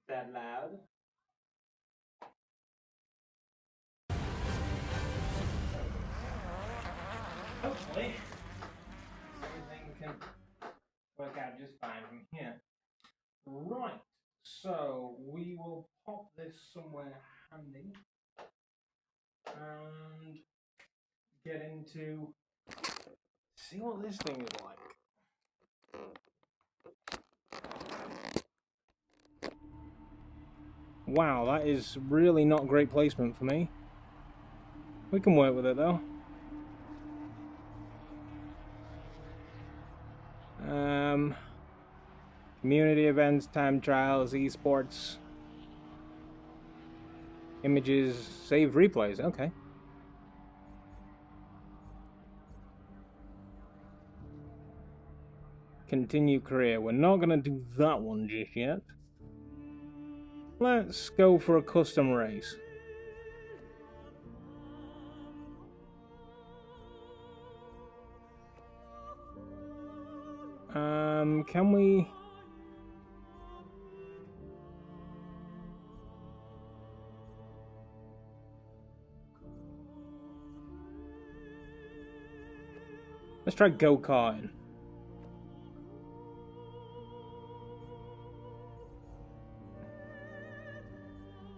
that loud. Hopefully, everything can work out just fine from here. Right, so we will pop this somewhere handy and get into see what this thing is like. Wow, that is really not great placement for me. We can work with it though. Community events, time trials, esports, images, save replays. Okay. Continue career. We're not going to do that one just yet. Let's go for a custom race. Can we... Let's try go-karting.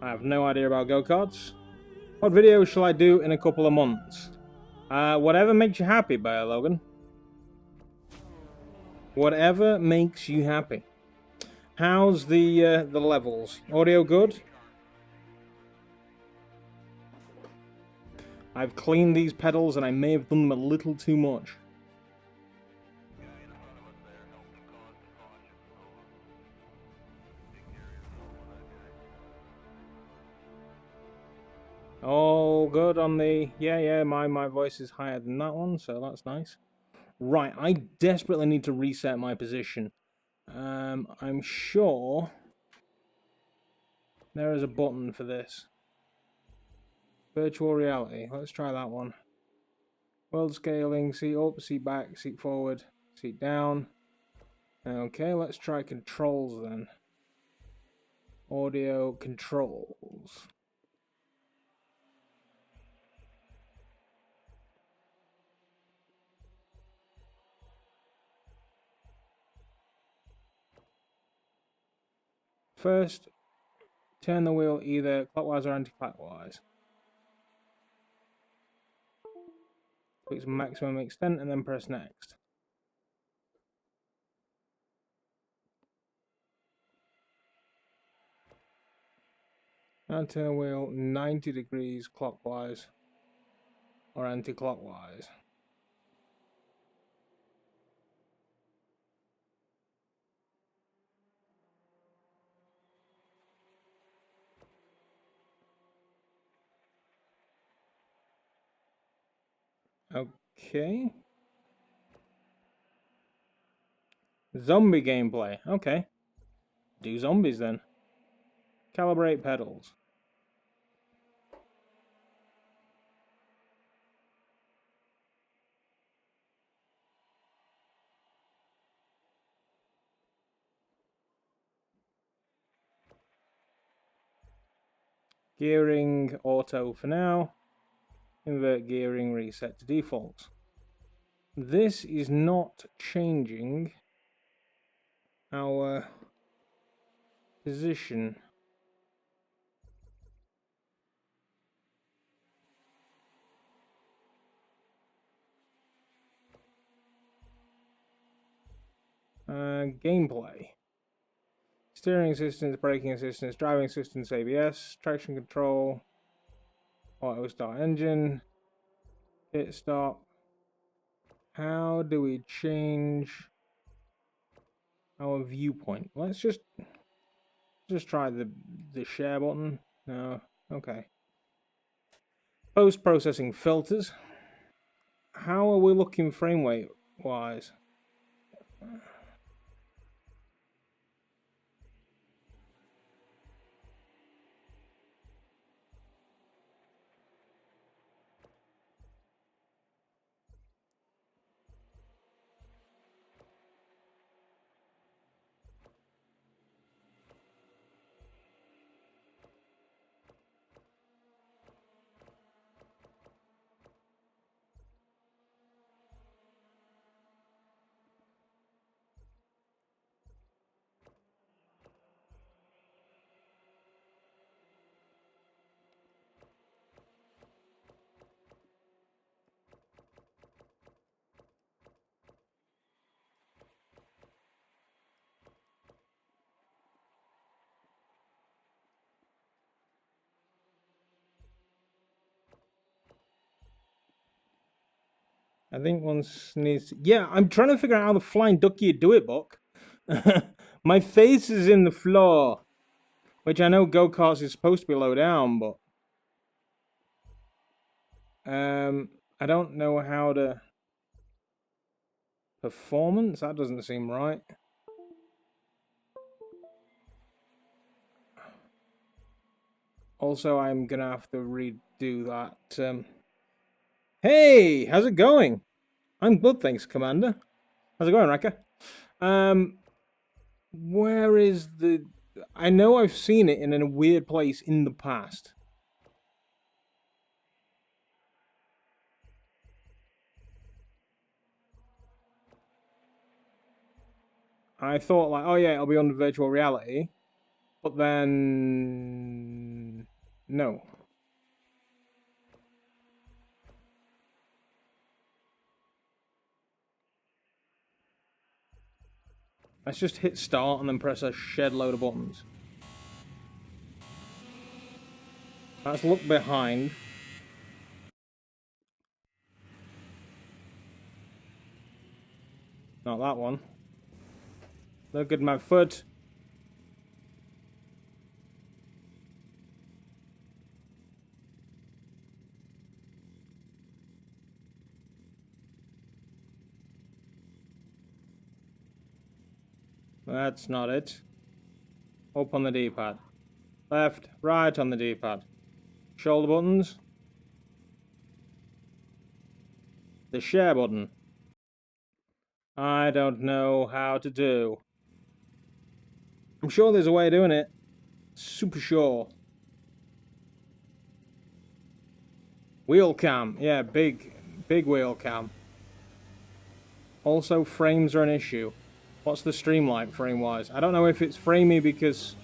I have no idea about go-karts. What video shall I do in a couple of months? Whatever makes you happy, Bear Logan. Whatever makes you happy. How's the levels? Audio good? I've cleaned these pedals and I may have done them a little too much. All good on the... Yeah, my voice is higher than that one, so that's nice. Right, I desperately need to reset my position. I'm sure there is a button for this. Virtual reality. Let's try that one. World scaling, seat up, seat back, seat forward, seat down. Okay, let's try controls then. Audio controls. First, turn the wheel either clockwise or anti-clockwise. To its maximum extent and then press next. Now turn the wheel 90 degrees clockwise or anti-clockwise. Okay. Zombie gameplay. Okay. Do zombies then. Calibrate pedals. Gearing auto for now. Invert gearing, reset to default. This is not changing our position. Gameplay. Steering assistance, braking assistance, driving assistance, ABS, traction control, auto start engine, hit stop. How do we change our viewpoint? Let's just try the share button. No, okay. Post-processing filters. How are we looking frame rate wise? I think one needs to... Yeah, I'm trying to figure out how the flying ducky do it, Buck. My face is in the floor. Which I know go-karts is supposed to be low down, but... I don't know how to... Performance? That doesn't seem right. Also, I'm gonna have to redo that. Hey, how's it going? I'm good, thanks, Commander. How's it going, Wrecker? Where is the... I know I've seen it in a weird place in the past. I thought, like, oh yeah, it'll be under virtual reality. But then... No. Let's just hit start and then press a shed load of buttons. Let's look behind. Not that one. Look at my foot. That's not it. Up on the D-pad. Left, right on the D-pad. Shoulder buttons. The share button. I don't know how to do. I'm sure there's a way of doing it. Super sure. Wheel cam. Yeah, big wheel cam. Also, frames are an issue. What's the stream like frame-wise? I don't know if it's framey because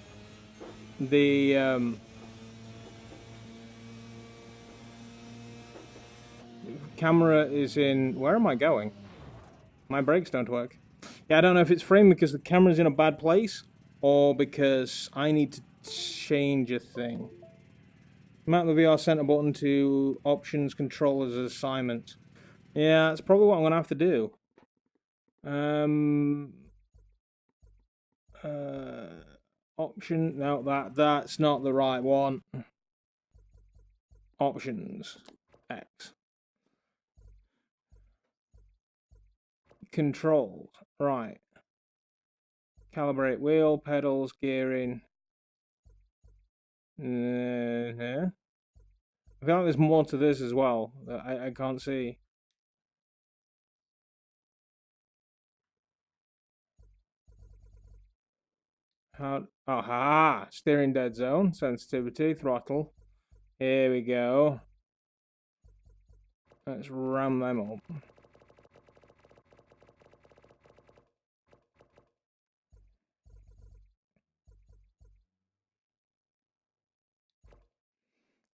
the camera is in... Where am I going? My brakes don't work. Yeah, I don't know if it's framey because the camera's in a bad place or because I need to change a thing. Mount the VR center button to options controllers assignment. Yeah, that's probably what I'm gonna have to do. Option, no, that's not the right one. Options, X. Controls, right. Calibrate wheel, pedals, gearing. I feel like there's more to this as well that I can't see. How? Aha! Steering dead zone, sensitivity, throttle. Here we go. Let's ram them up.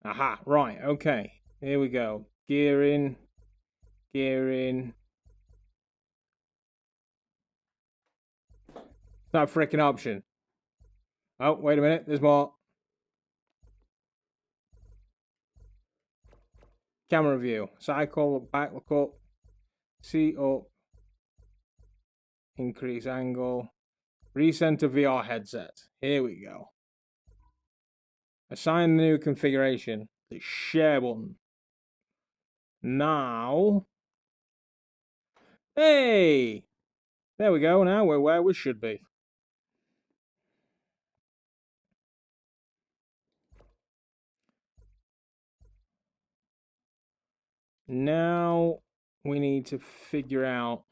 Aha! Right. Okay. Here we go. Gearing. Gearing. It's not a freaking option. Oh, wait a minute. There's more. Camera view. Cycle, look back, look up. See up. Increase angle. Recenter VR headset. Here we go. Assign the new configuration. The share button. Now. Hey! There we go. Now we're where we should be. Now we need to figure out,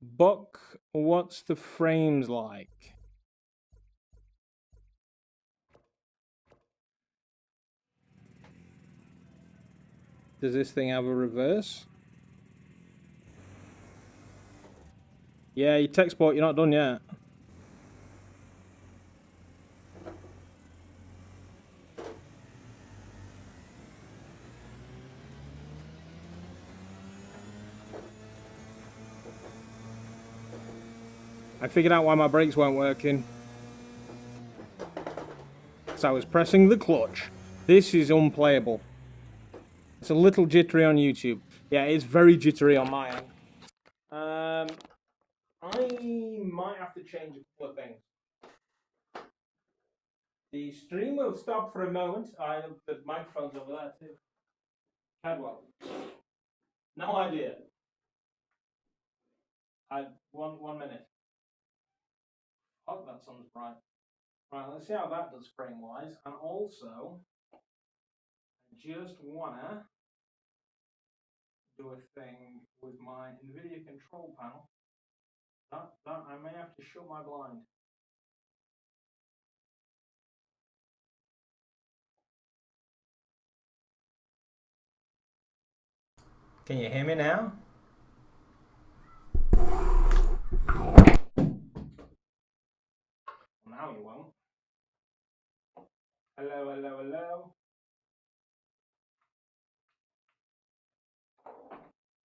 Buck, what's the frames like? Does this thing have a reverse? Yeah, your tech support, you're not done yet. I figured out why my brakes weren't working. So I was pressing the clutch. This is unplayable. It's a little jittery on YouTube. Yeah, it's very jittery on my end. I might have to change a couple of things. The stream will stop for a moment. The microphone's over there too. Cadwell. No idea. 1 minute. Oh, that sounds right. Right, let's see how that does frame-wise. And also, I just wanna do a thing with my NVIDIA control panel. That I may have to shut my blind. Can you hear me now? Now you won't. Hello, hello, hello.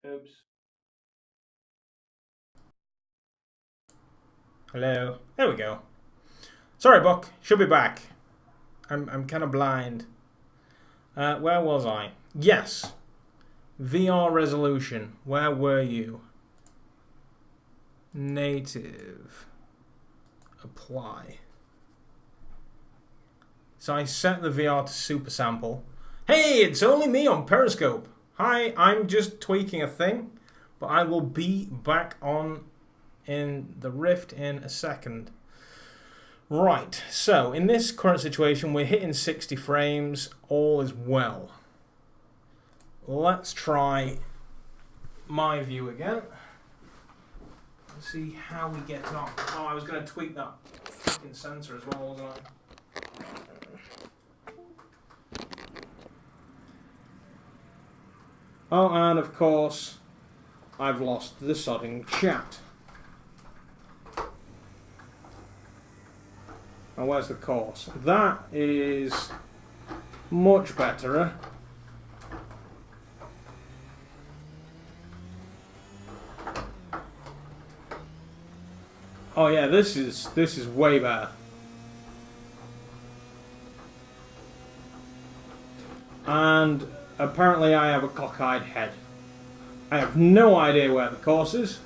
Oops. Hello. There we go. Sorry, Buck. Should be back. I'm kind of blind. Where was I? Yes. VR resolution. Where were you? Native. Apply. So I set the VR to super sample. Hey, it's only me on Periscope. Hi, I'm just tweaking a thing, but I will be back on in the Rift in a second. Right, so in this current situation, we're hitting 60 frames. All is well. Let's try my view again. Let's see how we get on. Oh, I was going to tweak that fucking sensor as well, wasn't I? Oh, and of course, I've lost the sodding chat. And where's the course? That is much better. Oh yeah, this is way better. And apparently I have a cockeyed head. I have no idea where the course is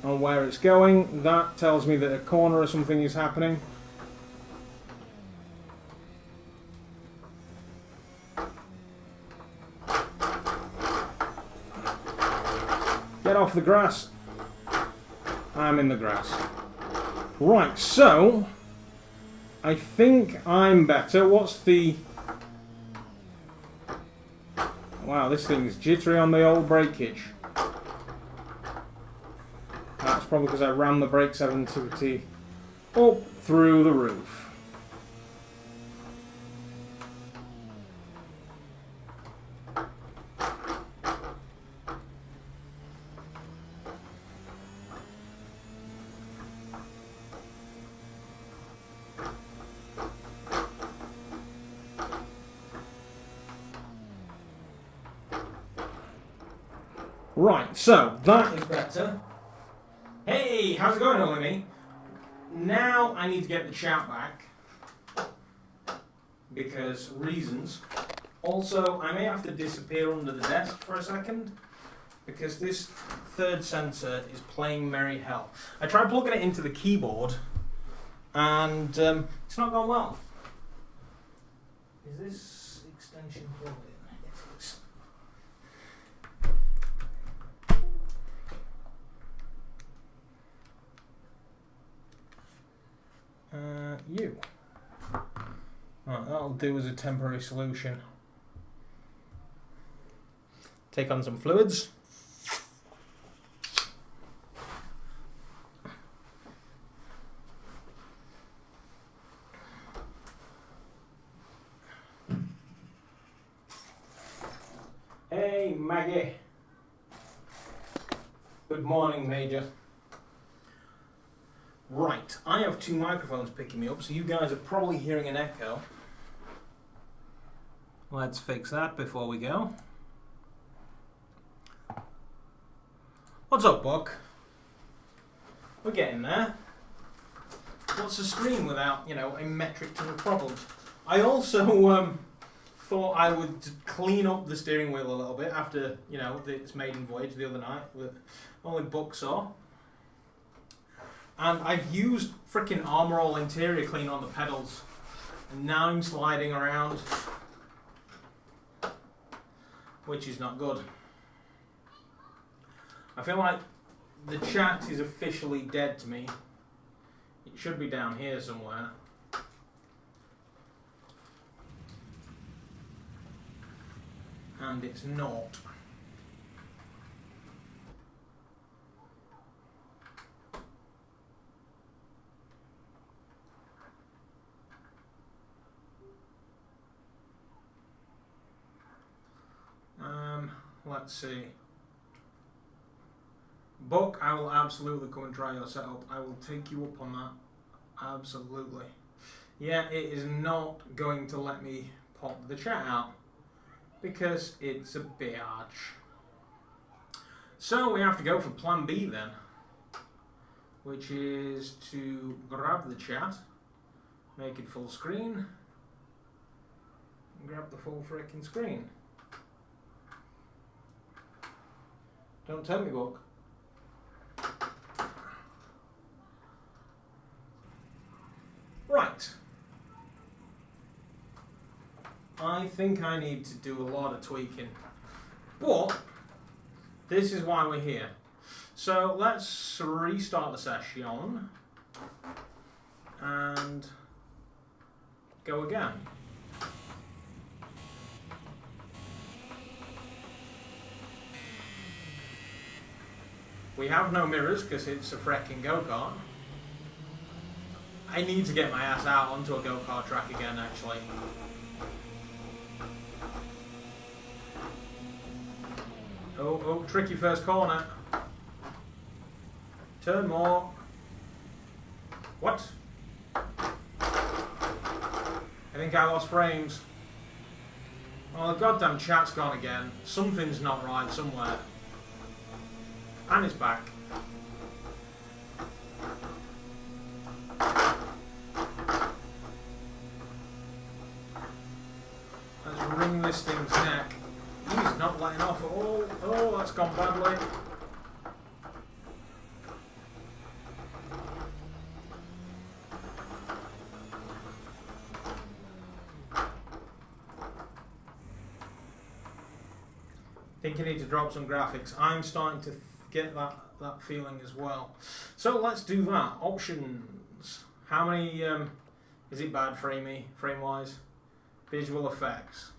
and where it's going. That tells me that a corner or something is happening. Get off the grass. I'm in the grass. Right, so I think I'm better. What's the... Wow, this thing's jittery on the old breakage. That's probably because I ran the brake sensitivity up through the roof. Right, so that is better. Hey, how's it going, only me? Now I need to get the chat back. Because reasons. Also, I may have to disappear under the desk for a second. Because this third sensor is playing merry hell. I tried plugging it into the keyboard. And it's not gone well. Is this extension plugged in? It is. You. Right, that'll do as a temporary solution. Take on some fluids. Hey, Maggie. Good morning, Major. Right, I have two microphones picking me up, so you guys are probably hearing an echo. Let's fix that before we go. What's up, Buck? We're getting there. What's a screen without, you know, a metric ton of problems? I also thought I would clean up the steering wheel a little bit after, you know, its maiden voyage the other night with only bucksaw. And I've used freaking Armor All interior clean on the pedals. And now I'm sliding around, which is not good. I feel like the chat is officially dead to me. It should be down here somewhere. And it's not. Let's see. Buck, I will absolutely come and try your setup. I will take you up on that. Absolutely. Yeah, it is not going to let me pop the chat out because it's a bitch. So we have to go for plan B then, which is to grab the chat, make it full screen, and grab the full freaking screen. Don't tell me, Buck. Right. I think I need to do a lot of tweaking. But this is why we're here. So let's restart the session and go again. We have no mirrors because it's a freaking go-kart. I need to get my ass out onto a go-kart track again, actually. Oh, tricky first corner. Turn more. What? I think I lost frames. Oh, the goddamn chat's gone again. Something's not right somewhere. And it's back. Let's wring this thing's neck. He's not letting off at all. Oh, that's gone badly. I think you need to drop some graphics. I'm starting to get that feeling as well. So let's do that. Options. How many, is it bad frame-wise? Visual effects.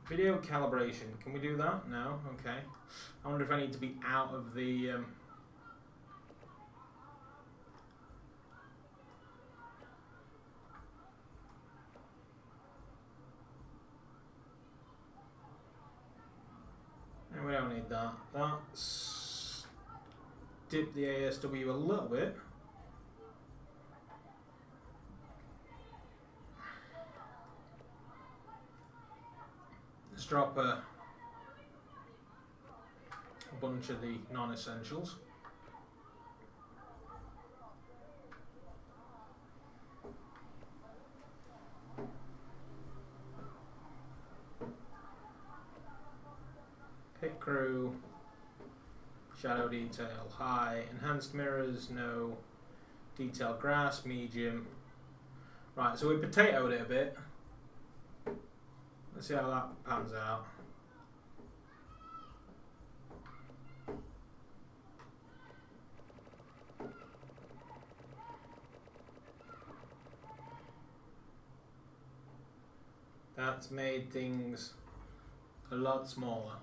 Video calibration. Can we do that? No? Okay. I wonder if I need to be out of the... No, we don't need that. That's... Dip the ASW a little bit. Let's drop a bunch of the non-essentials. Pit crew, shadow detail, high, enhanced mirrors, no, detail grass, medium. Right, so we potatoed it a bit. Let's see how that pans out. That's made things a lot smaller.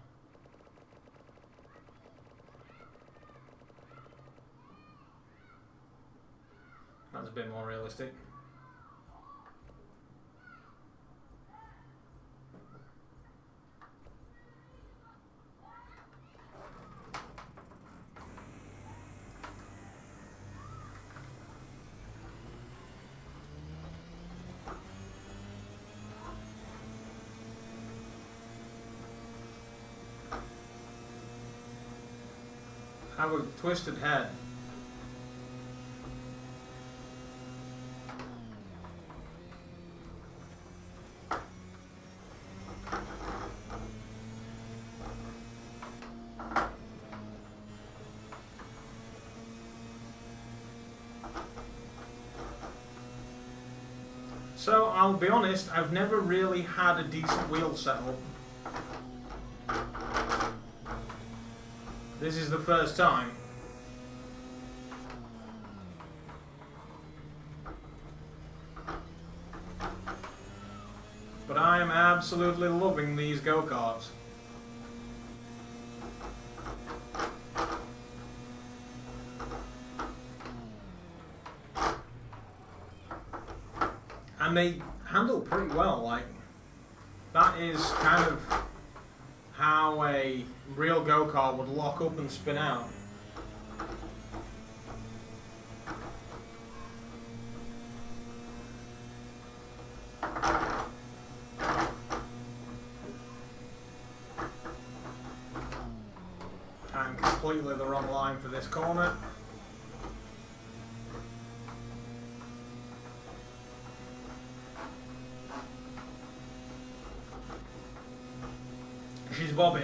That's a bit more realistic. Have a twisted head. So I'll be honest, I've never really had a decent wheel setup. This is the first time. But I am absolutely loving these go-karts. And they handle pretty well, like, that is kind of how a real go-kart would lock up and spin out. I'm completely the wrong line for this corner. She's bobbing.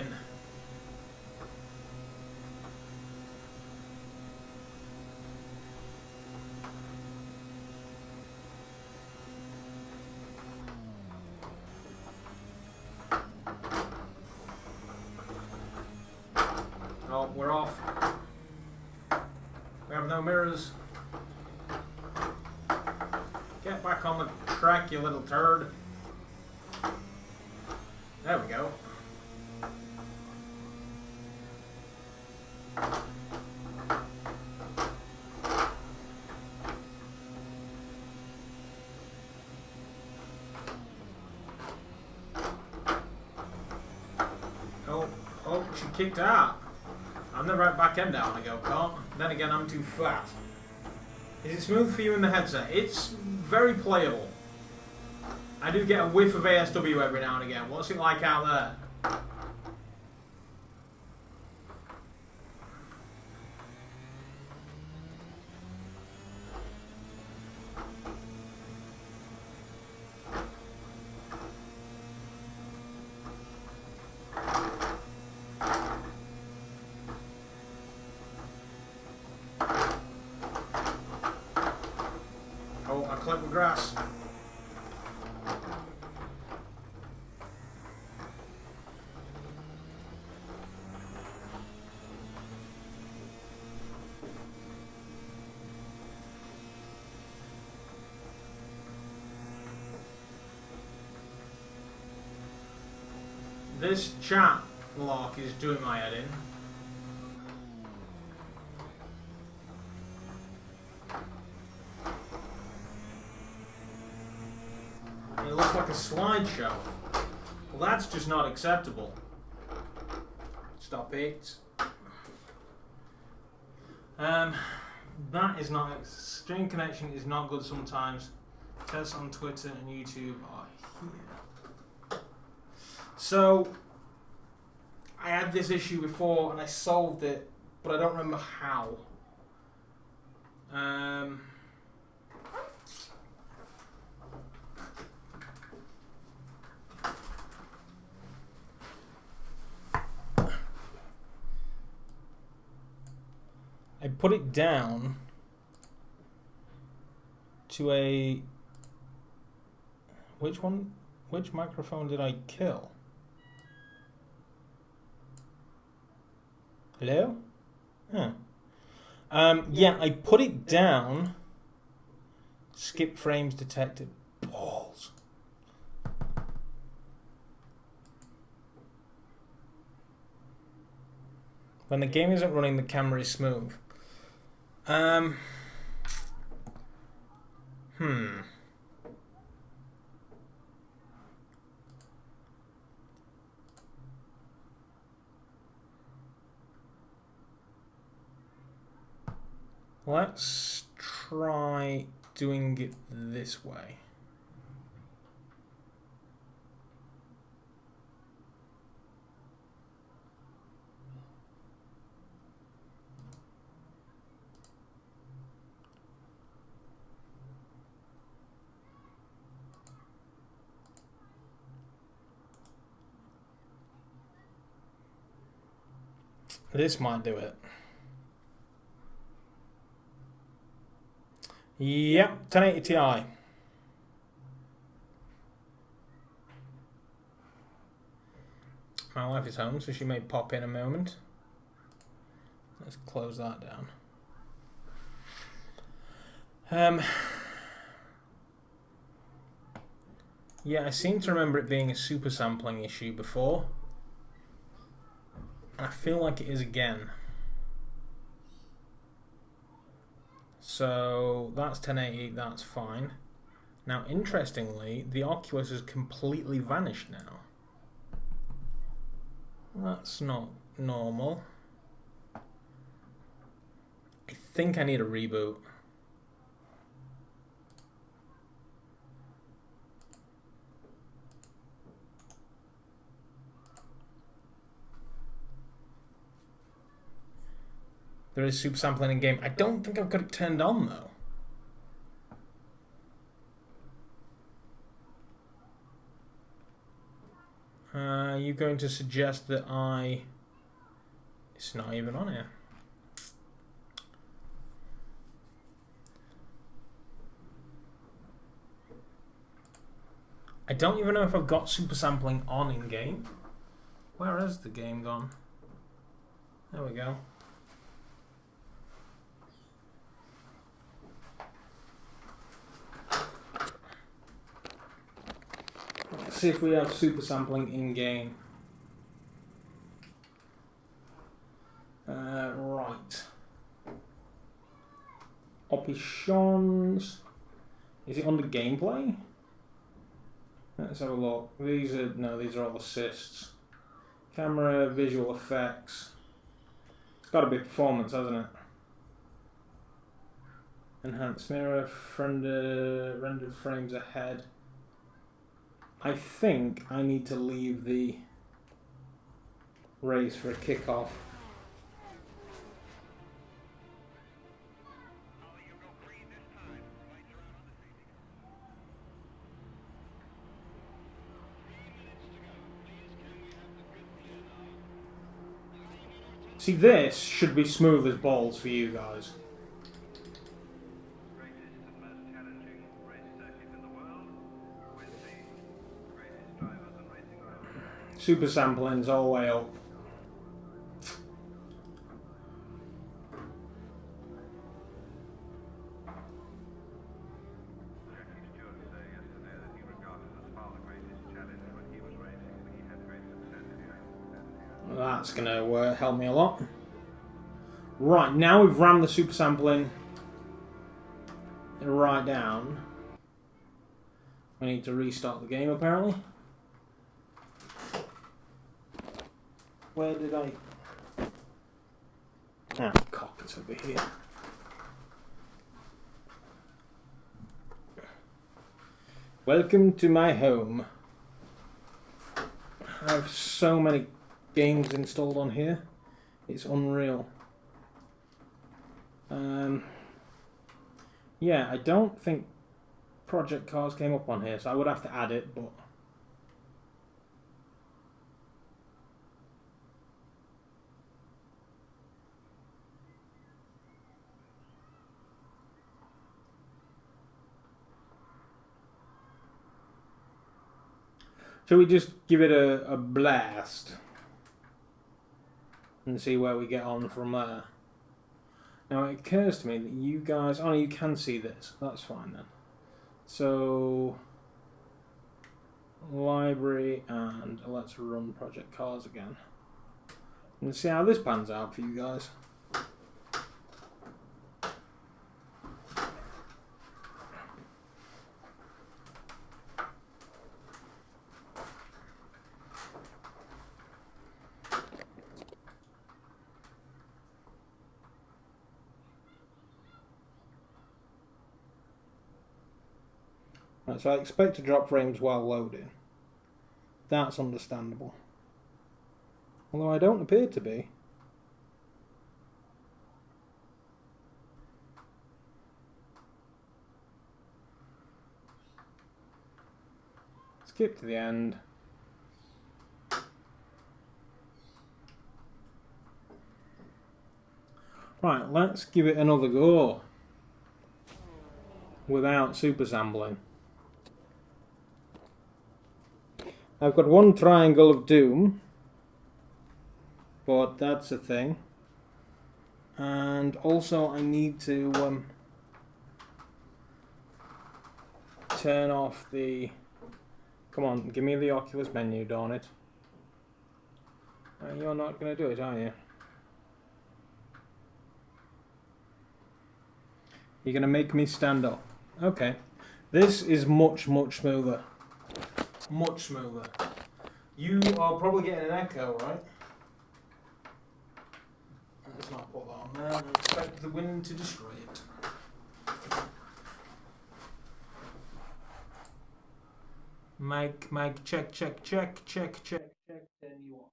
Oh, we're off. We have no mirrors. Get back on the track, you little turd. There we go. Oh, she kicked out. I'm the right back end out on a go-kart. Then again, I'm too fat. Is it smooth for you in the headset? It's very playable. I do get a whiff of ASW every now and again. What's it like out there? Oh, I clipped the grass. This chat lock is doing my head in. It looks like a slideshow. Well, that's just not acceptable. Stop it. That is not... Stream connection is not good sometimes. Tests on Twitter and YouTube are here. So, I had this issue before and I solved it, but I don't remember how. I put it down to a... Which one? Which microphone did I kill? Hello? Huh. Yeah, I put it down. Skip frames detected. Balls. When the game isn't running, the camera is smooth. Let's try doing it this way. This might do it. Yep, 1080 Ti. My wife is home, so she may pop in a moment. Let's close that down. Yeah, I seem to remember it being a super sampling issue before. And I feel like it is again. So that's 1080, that's fine. Now, interestingly, the Oculus has completely vanished now. That's not normal. I think I need a reboot. There is super sampling in game. I don't think I've got it turned on though. Are you going to suggest that it's not even on here. I don't even know if I've got super sampling on in game. Where has the game gone? There we go. Let's see if we have super sampling in game. Right. Options. Is it under gameplay? Let's have a look. These are all assists. Camera, visual effects. It's got to be performance, hasn't it? Enhanced mirror, rendered frames ahead. I think I need to leave the race for a kickoff. See, this should be smooth as balls for you guys. Super sampling's all the way up. That's going to help me a lot. Right, now we've rammed the super sampling right down. We need to restart the game apparently. Where did I... Ah, cock, it's over here. Welcome to my home. I have so many games installed on here. It's unreal. Yeah, I don't think Project Cars came up on here, so I would have to add it, but... Shall we just give it a blast and see where we get on from there? Now it occurs to me that you guys... Oh, you can see this. That's fine then. So... Library, and let's run Project Cars again. And see how this pans out for you guys. Right, so I expect to drop frames while loading. That's understandable. Although I don't appear to be. Skip to the end. Right, let's give it another go. Without super sampling. I've got one triangle of doom. but that's a thing. And also I need to turn off the... Come on, give me the Oculus menu, darn it. You're not going to do it, are you? You're going to make me stand up. Okay. This is much, much smoother. Much smoother. You are probably getting an echo, right? Let's not put that on there. I expect the wind to destroy it. Mic, check, check, check, check, check, check. Then you are.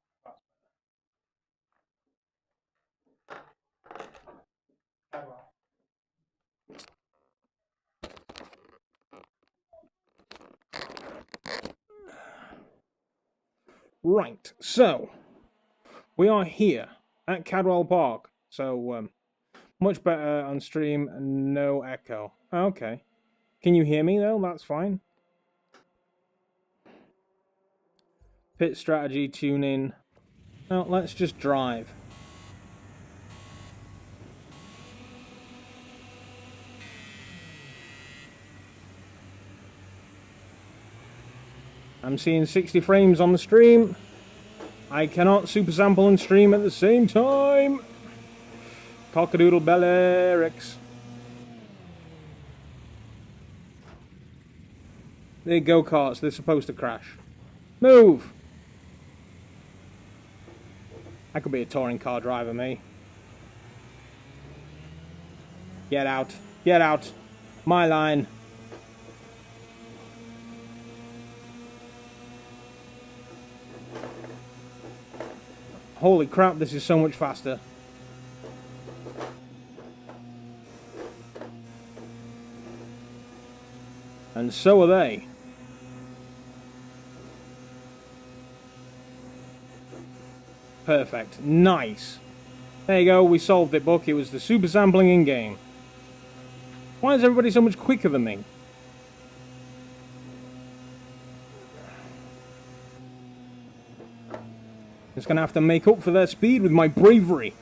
Right, so we are here at Cadwell Park. So much better on stream, no echo. Okay. Can you hear me though? That's fine. Pit strategy, tune in. Now let's just drive. I'm seeing 60 frames on the stream. I cannot super sample and stream at the same time. Cockadoodle bell Erics. They're go-karts, they're supposed to crash. Move! I could be a touring car driver, me. Get out. Get out. My line. Holy crap, this is so much faster. And so are they. Perfect. Nice. There you go, we solved it, Buck. It was the super sampling in-game. Why is everybody so much quicker than me? Just gonna have to make up for their speed with my bravery.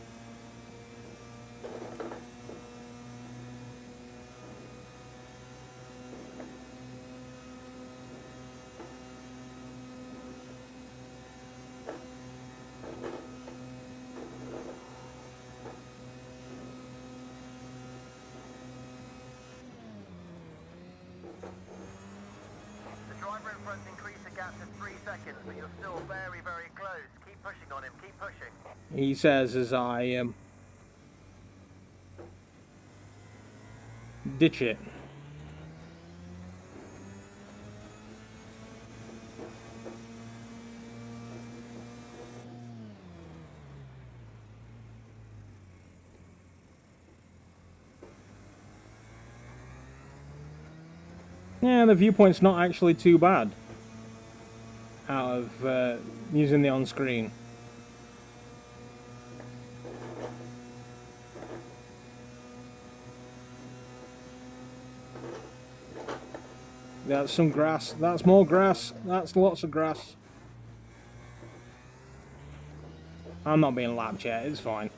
He says as I ditch it. Yeah, the viewpoint's not actually too bad out of using the on-screen. That's some grass. That's more grass. That's lots of grass. I'm not being lapped yet. It's fine.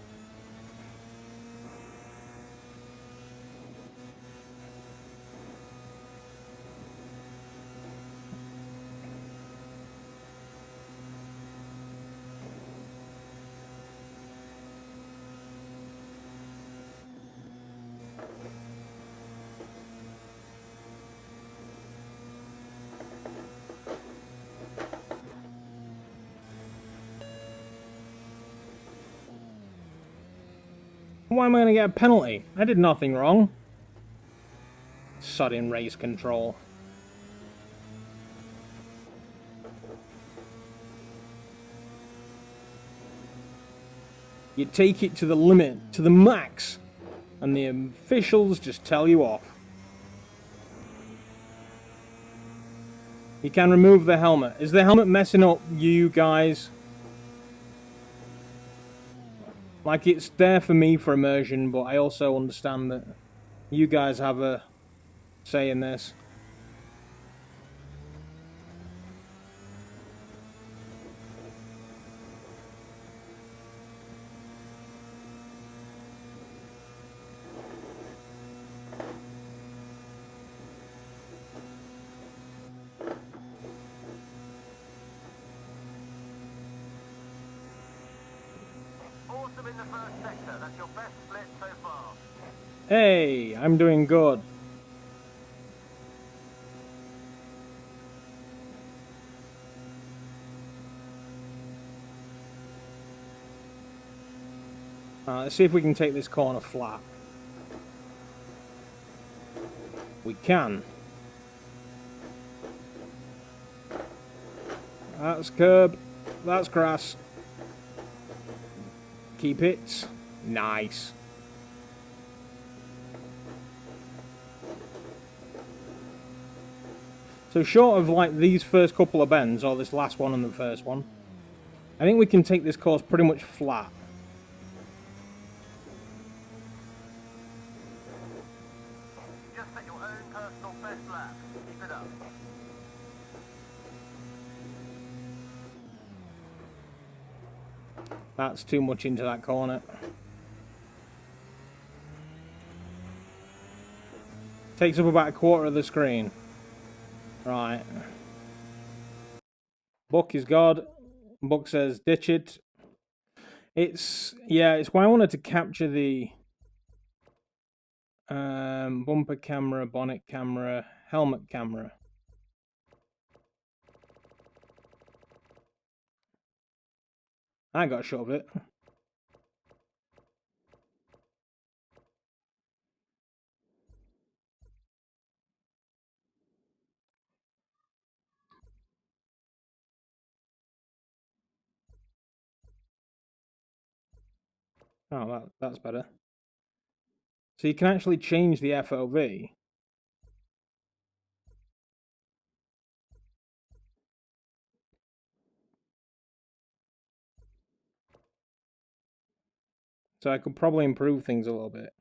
Why am I going to get a penalty? I did nothing wrong. Sudden race control. You take it to the limit, to the max, and the officials just tell you off. You can remove the helmet. Is the helmet messing up you guys? Like, it's there for me for immersion, but I also understand that you guys have a say in this. sector. That's your best split so far. Hey, I'm doing good. Let's see if we can take this corner flat. We can. That's curb. That's grass. Keep it. Nice. So short of like these first couple of bends, or this last one and the first one, I think we can take this course pretty much flat. Just set your own personal best lap. Keep it up. That's too much into that corner. Takes up about a quarter of the screen. Right. Buck is God. Buck says ditch it. It's why I wanted to capture the bumper camera, bonnet camera, helmet camera. I got a shot of it. Oh, that's better. So you can actually change the FOV. So I could probably improve things a little bit.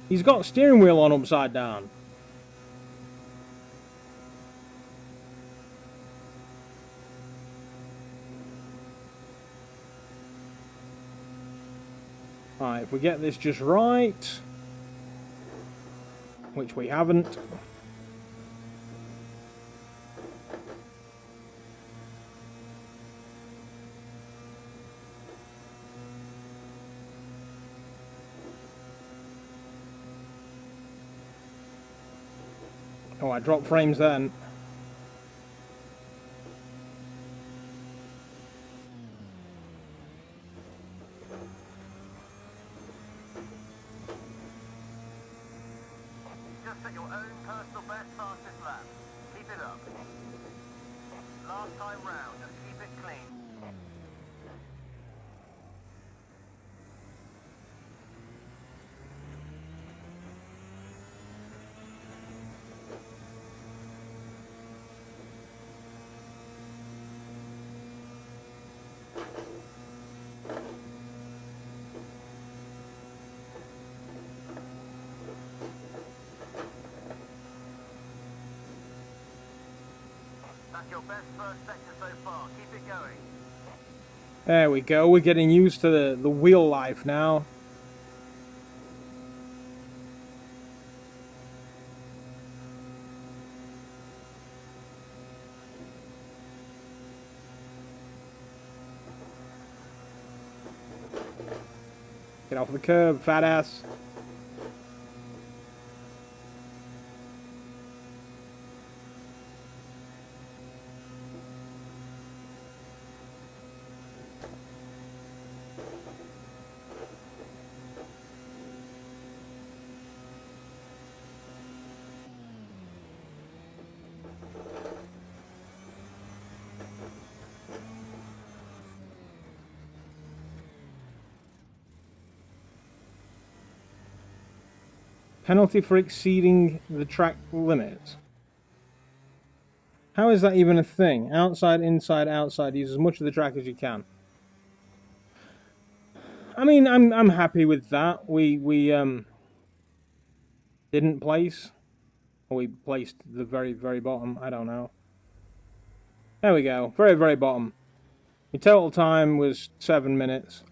He's got steering wheel on upside down. Alright, if we get this just right, which we haven't. Oh, I dropped frames then. Just set your own personal best fastest lap. Keep it up. Last time round, just keep it clean. That's your best first sector so far. Keep it going. There we go. We're getting used to the wheel life now. Get off the curb, fat ass. Penalty for exceeding the track limit. How is that even a thing? Outside, inside, outside. Use as much of the track as you can. I mean, I'm happy with that. We didn't place, or we placed the very bottom. I don't know. There we go. Very bottom. My total time was 7 minutes.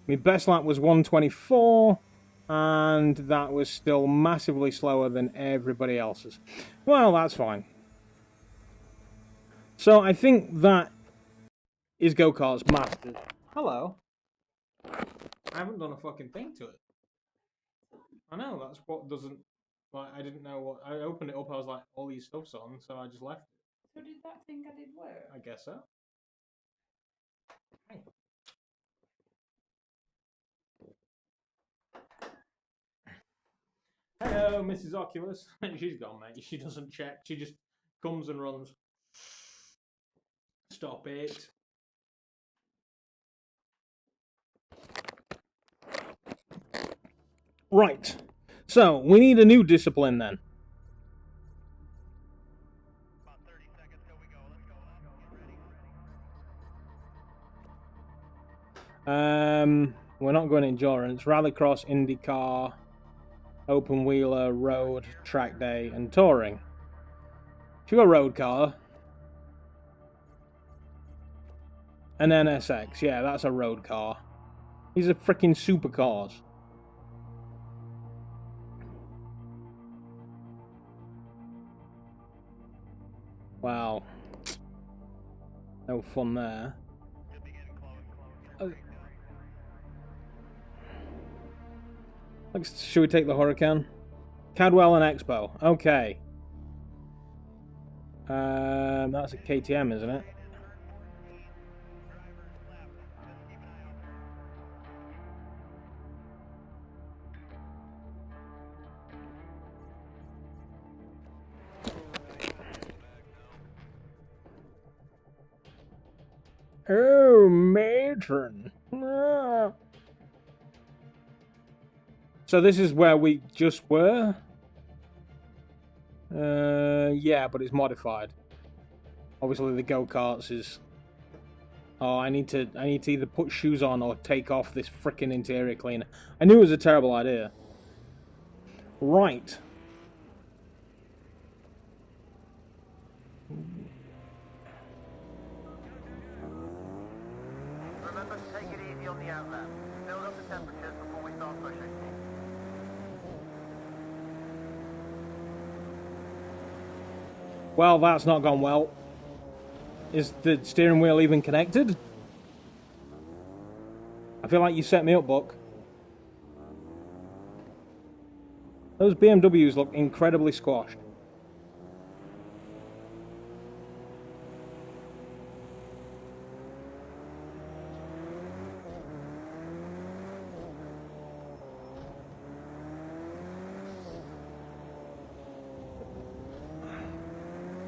My best lap was 1:24, and that was still massively slower than everybody else's. Well, that's fine. So I think that is go-karts mastered. Hello. I haven't done a fucking thing to it. I know, that's what doesn't... Like, I didn't know what... I opened it up, I was like, all these stuff's on, so I just left it. So did that thing I did work? I guess so. Hey. Hello, Mrs. Oculus. She's gone, mate. She doesn't check. She just comes and runs. Stop it. Right. So, we need a new discipline then. About 30 seconds till we go. Let's go. We're not going endurance. Rallycross, IndyCar, open wheeler, road, track day, and touring. If you got road car, an NSX, yeah, that's a road car. These are freaking supercars. Wow. No fun there. Should we take the Huracan? Cadwell and Expo. Okay. That's a KTM, isn't it? Oh, matron. Ah. So this is where we just were? Yeah, but it's modified. Obviously the go-karts is... Oh, I need to either put shoes on or take off this frickin' interior cleaner. I knew it was a terrible idea. Right. Remember to take it easy on the outlap. Build up the temperatures before we start pushing. Well, that's not gone well. Is the steering wheel even connected? I feel like you set me up, Buck. Those BMWs look incredibly squashed.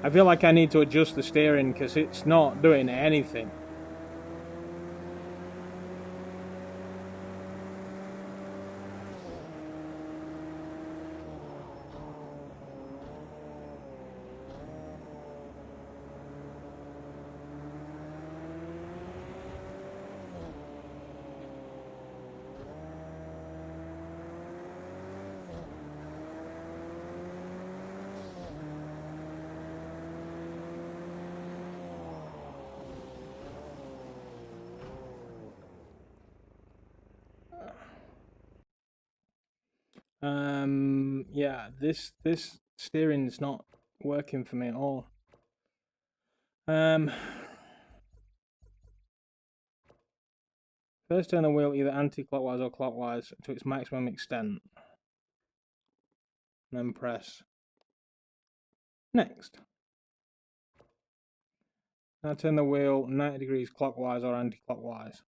I feel like I need to adjust the steering because it's not doing anything. Yeah, this steering's not working for me at all. First turn the wheel either anti-clockwise or clockwise to its maximum extent. Then press next. Now turn the wheel 90 degrees clockwise or anti-clockwise.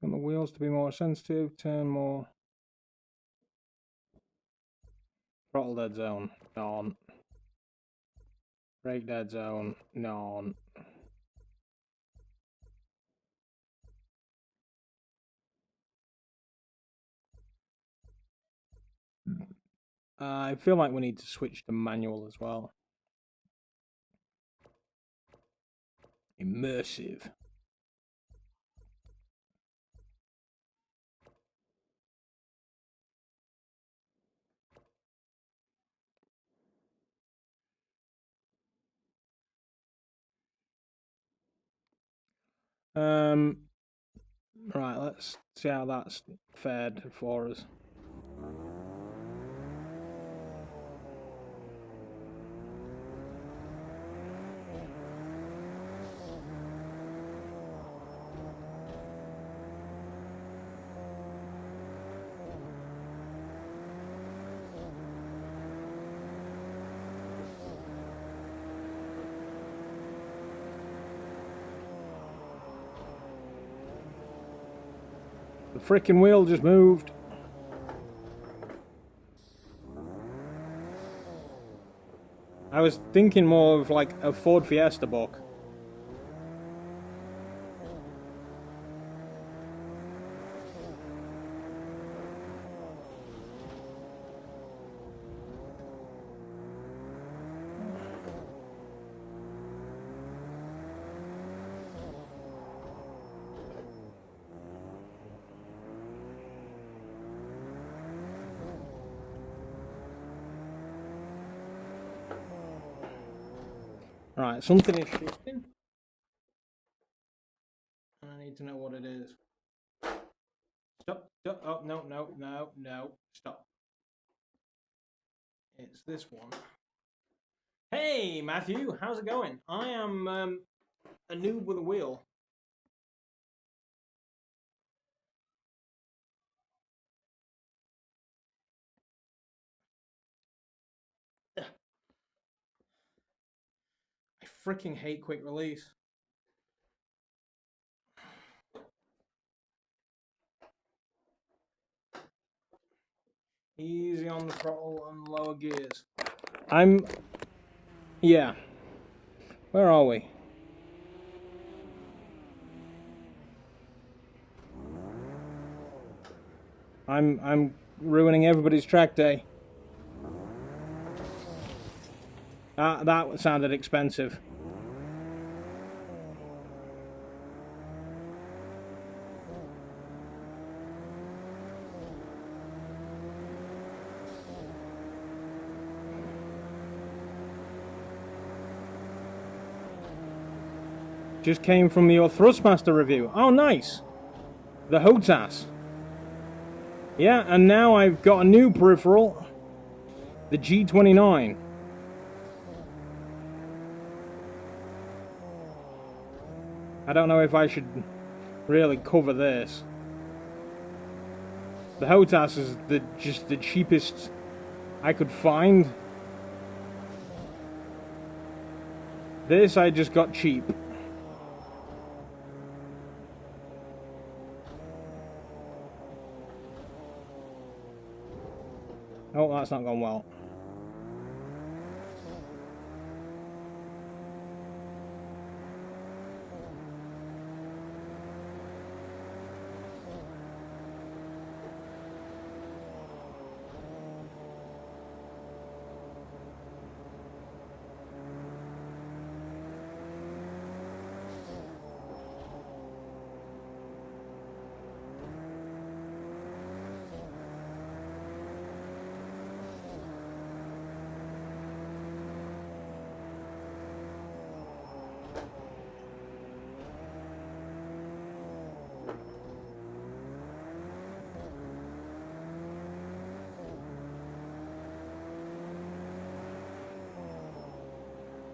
Want the wheels to be more sensitive, turn more. Throttle dead zone, none. Brake dead zone, none. I feel like we need to switch to manual as well. Immersive. Right, let's see how that's fared for us. The frickin' wheel just moved. I was thinking more of like a Ford Fiesta book. Right, something is shifting. And I need to know what it is. Stop, stop, oh, no, no, no, no, stop. It's this one. Hey, Matthew, how's it going? I am a noob with a wheel. I freaking hate quick release. Easy on the throttle and lower gears. Yeah. Where are we? I'm ruining everybody's track day. That sounded expensive. Just came from your Thrustmaster review. Oh, nice. The HOTAS. Yeah, and now I've got a new peripheral. The G29. I don't know if I should really cover this. The HOTAS is just the cheapest I could find. This I just got cheap. Oh, that's not gone well.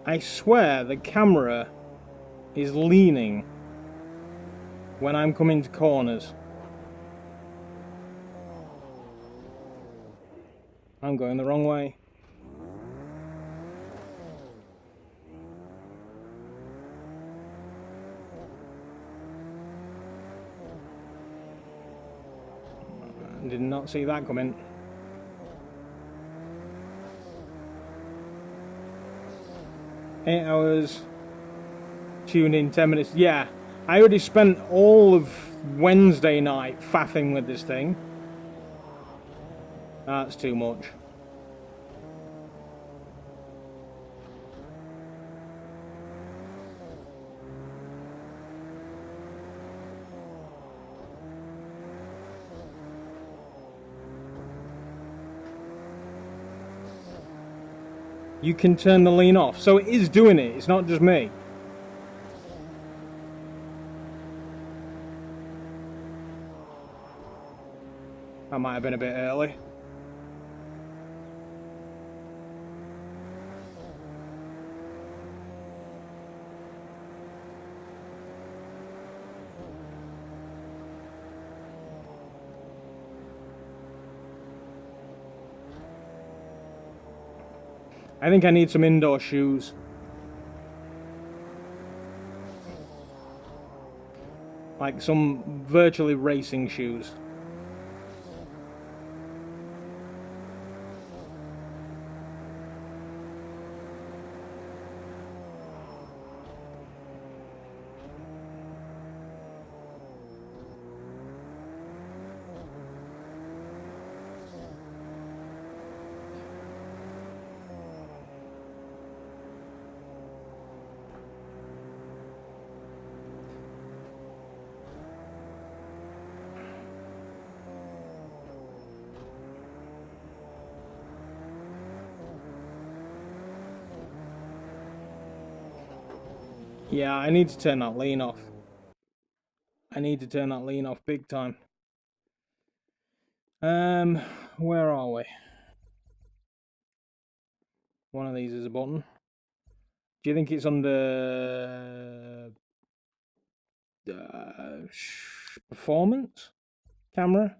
I swear the camera is leaning when I'm coming to corners. I'm going the wrong way. Did not see that coming. Eight hours, tune in 10 minutes. Yeah, I already spent all of Wednesday night faffing with this thing. That's too much. You can turn the lean off. So it is doing it. It's not just me. That might have been a bit early. I think I need some indoor shoes. Like some virtually racing shoes. Yeah, I need to turn that lean off. I need to turn that lean off big time. Where are we? One of these is a button. Do you think it's under performance? Camera?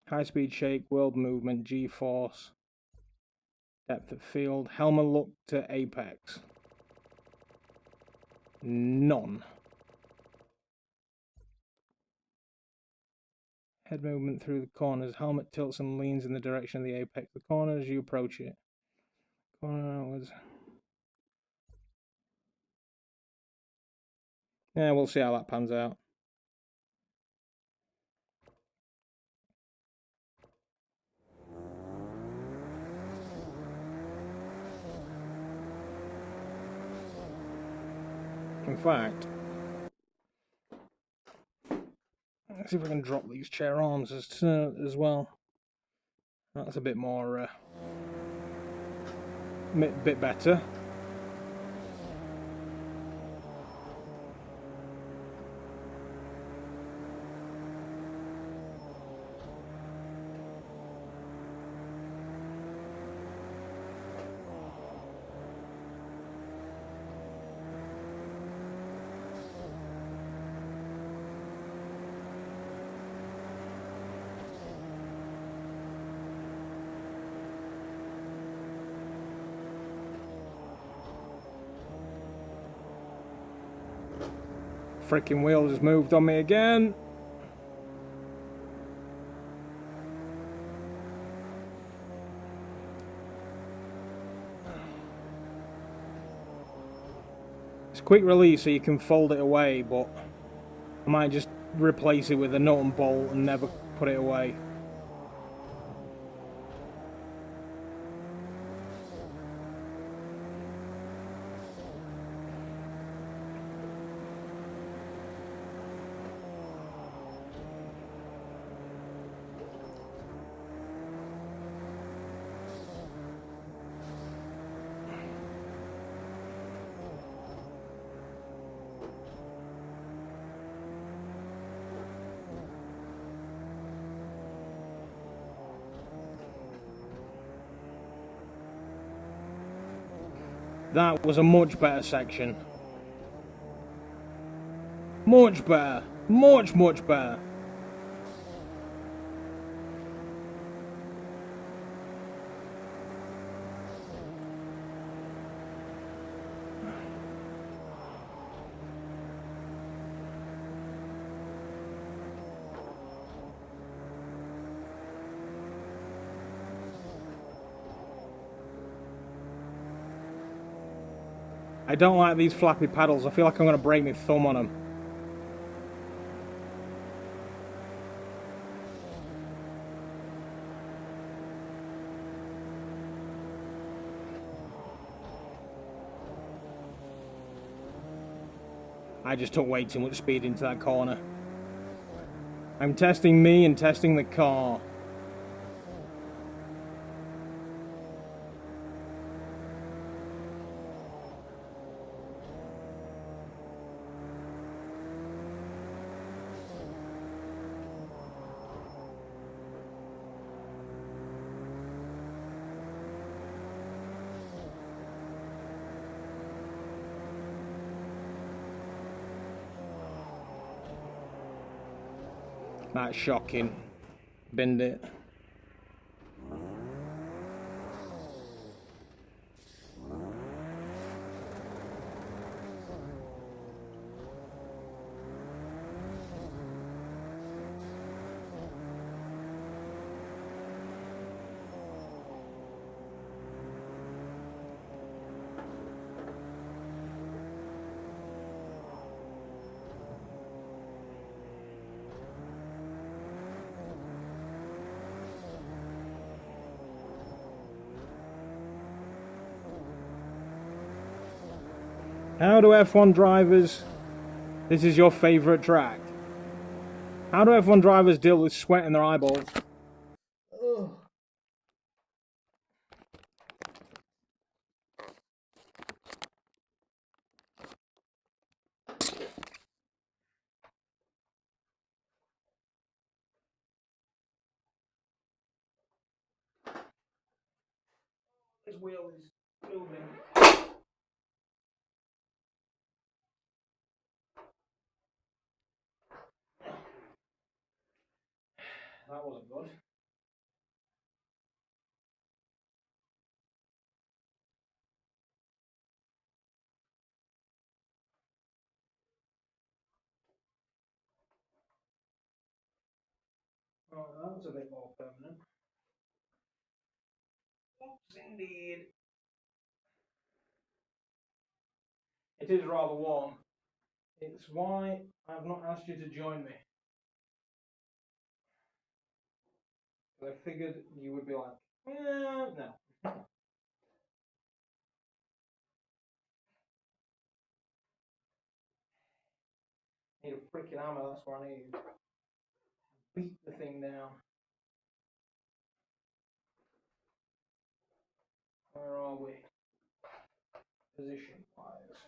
High speed shake, world movement, G-force. Depth of field, helmet look to apex. None. Head movement through the corners. Helmet tilts and leans in the direction of the apex. The corner as you approach it. Corner outwards. Yeah, we'll see how that pans out. In fact, let's see if I can drop these chair arms as well. That's a bit more, bit better. Freaking wheel just moved on me again. It's quick release so you can fold it away, but I might just replace it with a nut and bolt and never put it away. That was a much better section. Much better. Much better. I don't like these flappy paddles. I feel like I'm going to break my thumb on them. I just took way too much speed into that corner. I'm testing me and testing the car. That's shocking. Binned it. How do F1 drivers... This is your favourite track. How do F1 drivers deal with sweat in their eyeballs? Ugh. This wheel is moving. That wasn't good. Oh, that's a bit more permanent. Oops, indeed. It is rather warm. It's why I've not asked you to join me. I figured you would be like, no. Need a freaking hammer, that's what I need. Beat the thing down. Where are we? Position wise.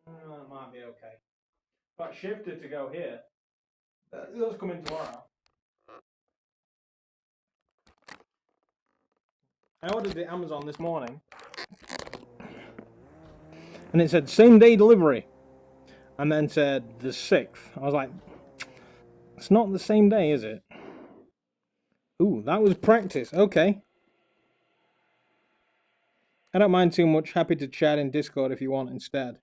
That might be okay. But shifted to go here. That's coming tomorrow. I ordered it Amazon this morning. And it said same day delivery. And then said the 6th. I was like, it's not the same day, is it? Ooh, that was practice. Okay. I don't mind too much. Happy to chat in Discord if you want instead.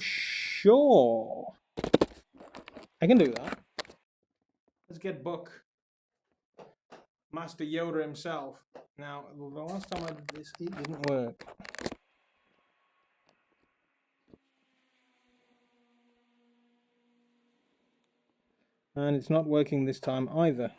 Sure. I can do that. Let's get Buck. Master Yoda himself. Now, the last time I did this, it didn't work. And it's not working this time either.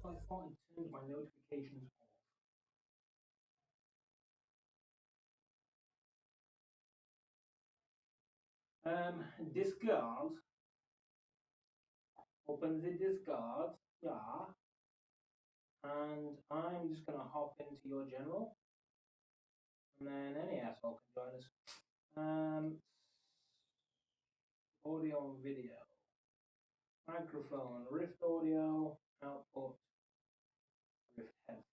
I thought I turned my notifications off. Discard. Open the Discord. Yeah. And I'm just gonna hop into your general. And then any asshole can join us. Audio and video. Microphone, Rift audio, output, Rift headphones.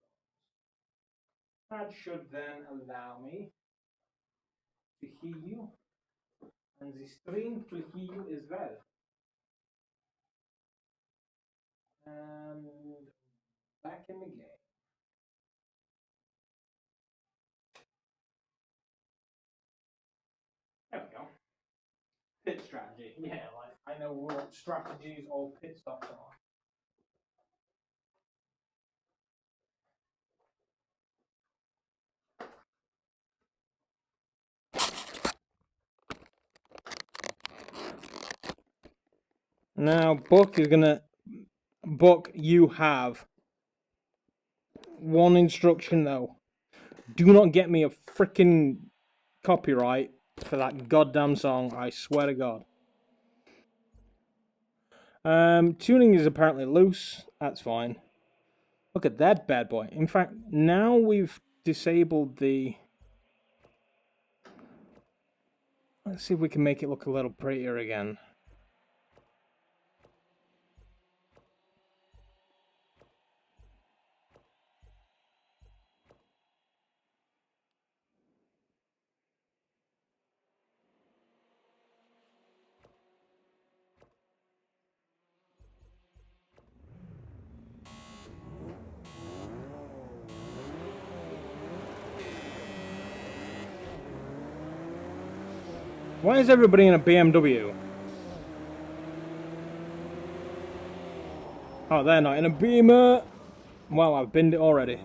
That should then allow me to hear you and the stream to hear you as well. And back in the game. There we go. Pit strategy. Yeah, like I know what strategies or pit stops are. Now, Buck is gonna. Buck, you have one instruction though. Do not get me a freaking copyright for that goddamn song. I swear to God. Tuning is apparently loose. That's fine. Look at that bad boy. In fact, now we've disabled the... Let's see if we can make it look a little prettier again. Why is everybody in a BMW? Oh, they're not in a Beamer. Well, I've binned it already.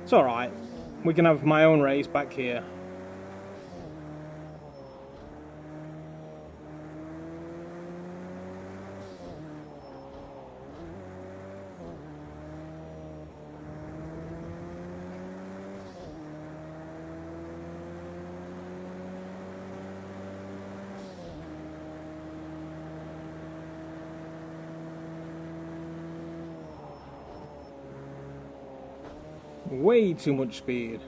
It's alright. We can have my own race back here. Way too much speed.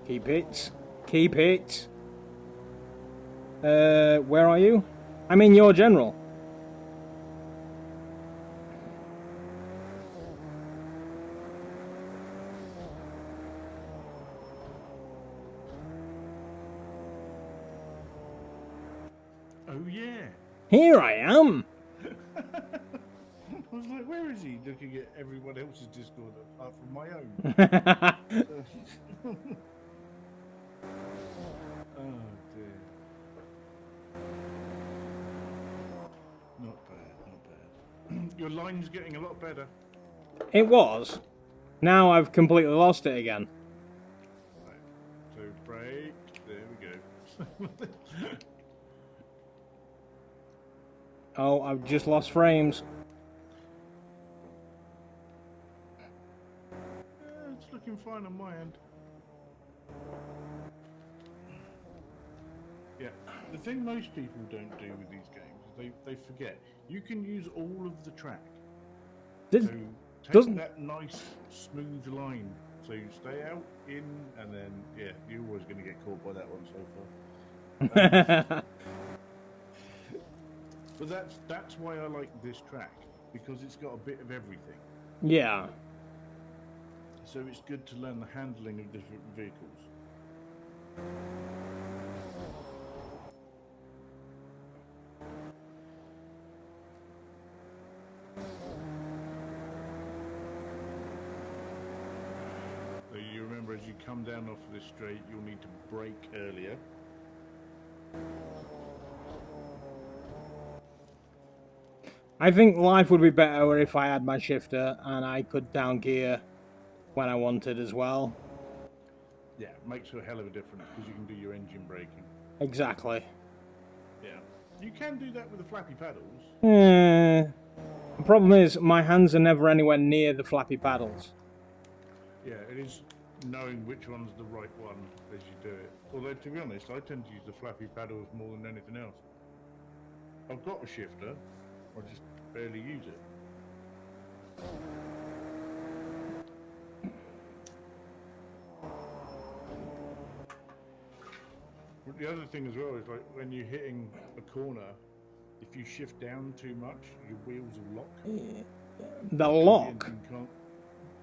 Keep it. Keep it. Where are you? I'm in your general. Oh yeah. Here I am. I was like, where is he? Looking at everyone else's Discord apart from my own. Oh dear. Not bad, not bad. Your line's getting a lot better. It was. Now I've completely lost it again. Right. So break. There we go. Oh, I've just lost frames. It's looking fine on my end. Yeah, the thing most people don't do with these games is they forget. You can use all of the track. So take that nice smooth line. So you stay out, in, and then, yeah, you're always going to get caught by that one so far. But that's why I like this track, because it's got a bit of everything. Yeah. So it's good to learn the handling of different vehicles. So you remember, as you come down off of this straight, you'll need to brake earlier. I think life would be better if I had my shifter and I could down gear when I wanted as well. Yeah, it makes a hell of a difference because you can do your engine braking. Exactly. Yeah. You can do that with the flappy paddles. The problem is my hands are never anywhere near the flappy paddles. Yeah, it is knowing which one's the right one as you do it. Although, to be honest, I tend to use the flappy paddles more than anything else. I've got a shifter, I just barely use it. But the other thing as well is, like, when you're hitting a corner, if you shift down too much, your wheels will lock. The lock?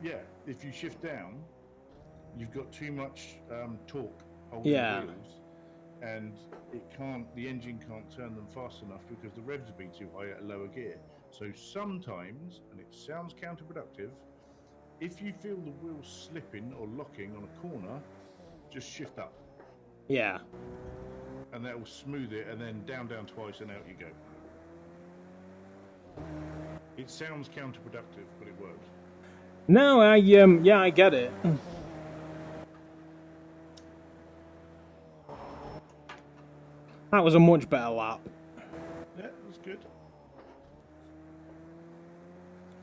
Yeah, if you shift down, you've got too much torque holding the wheels, and the engine can't turn them fast enough because the revs would be too high at a lower gear. So sometimes, and it sounds counterproductive, if you feel the wheels slipping or locking on a corner, just shift up. Yeah. And that will smooth it, and then down twice, and out you go. It sounds counterproductive, but it works. No, I get it. That was a much better lap. Yeah, it was good.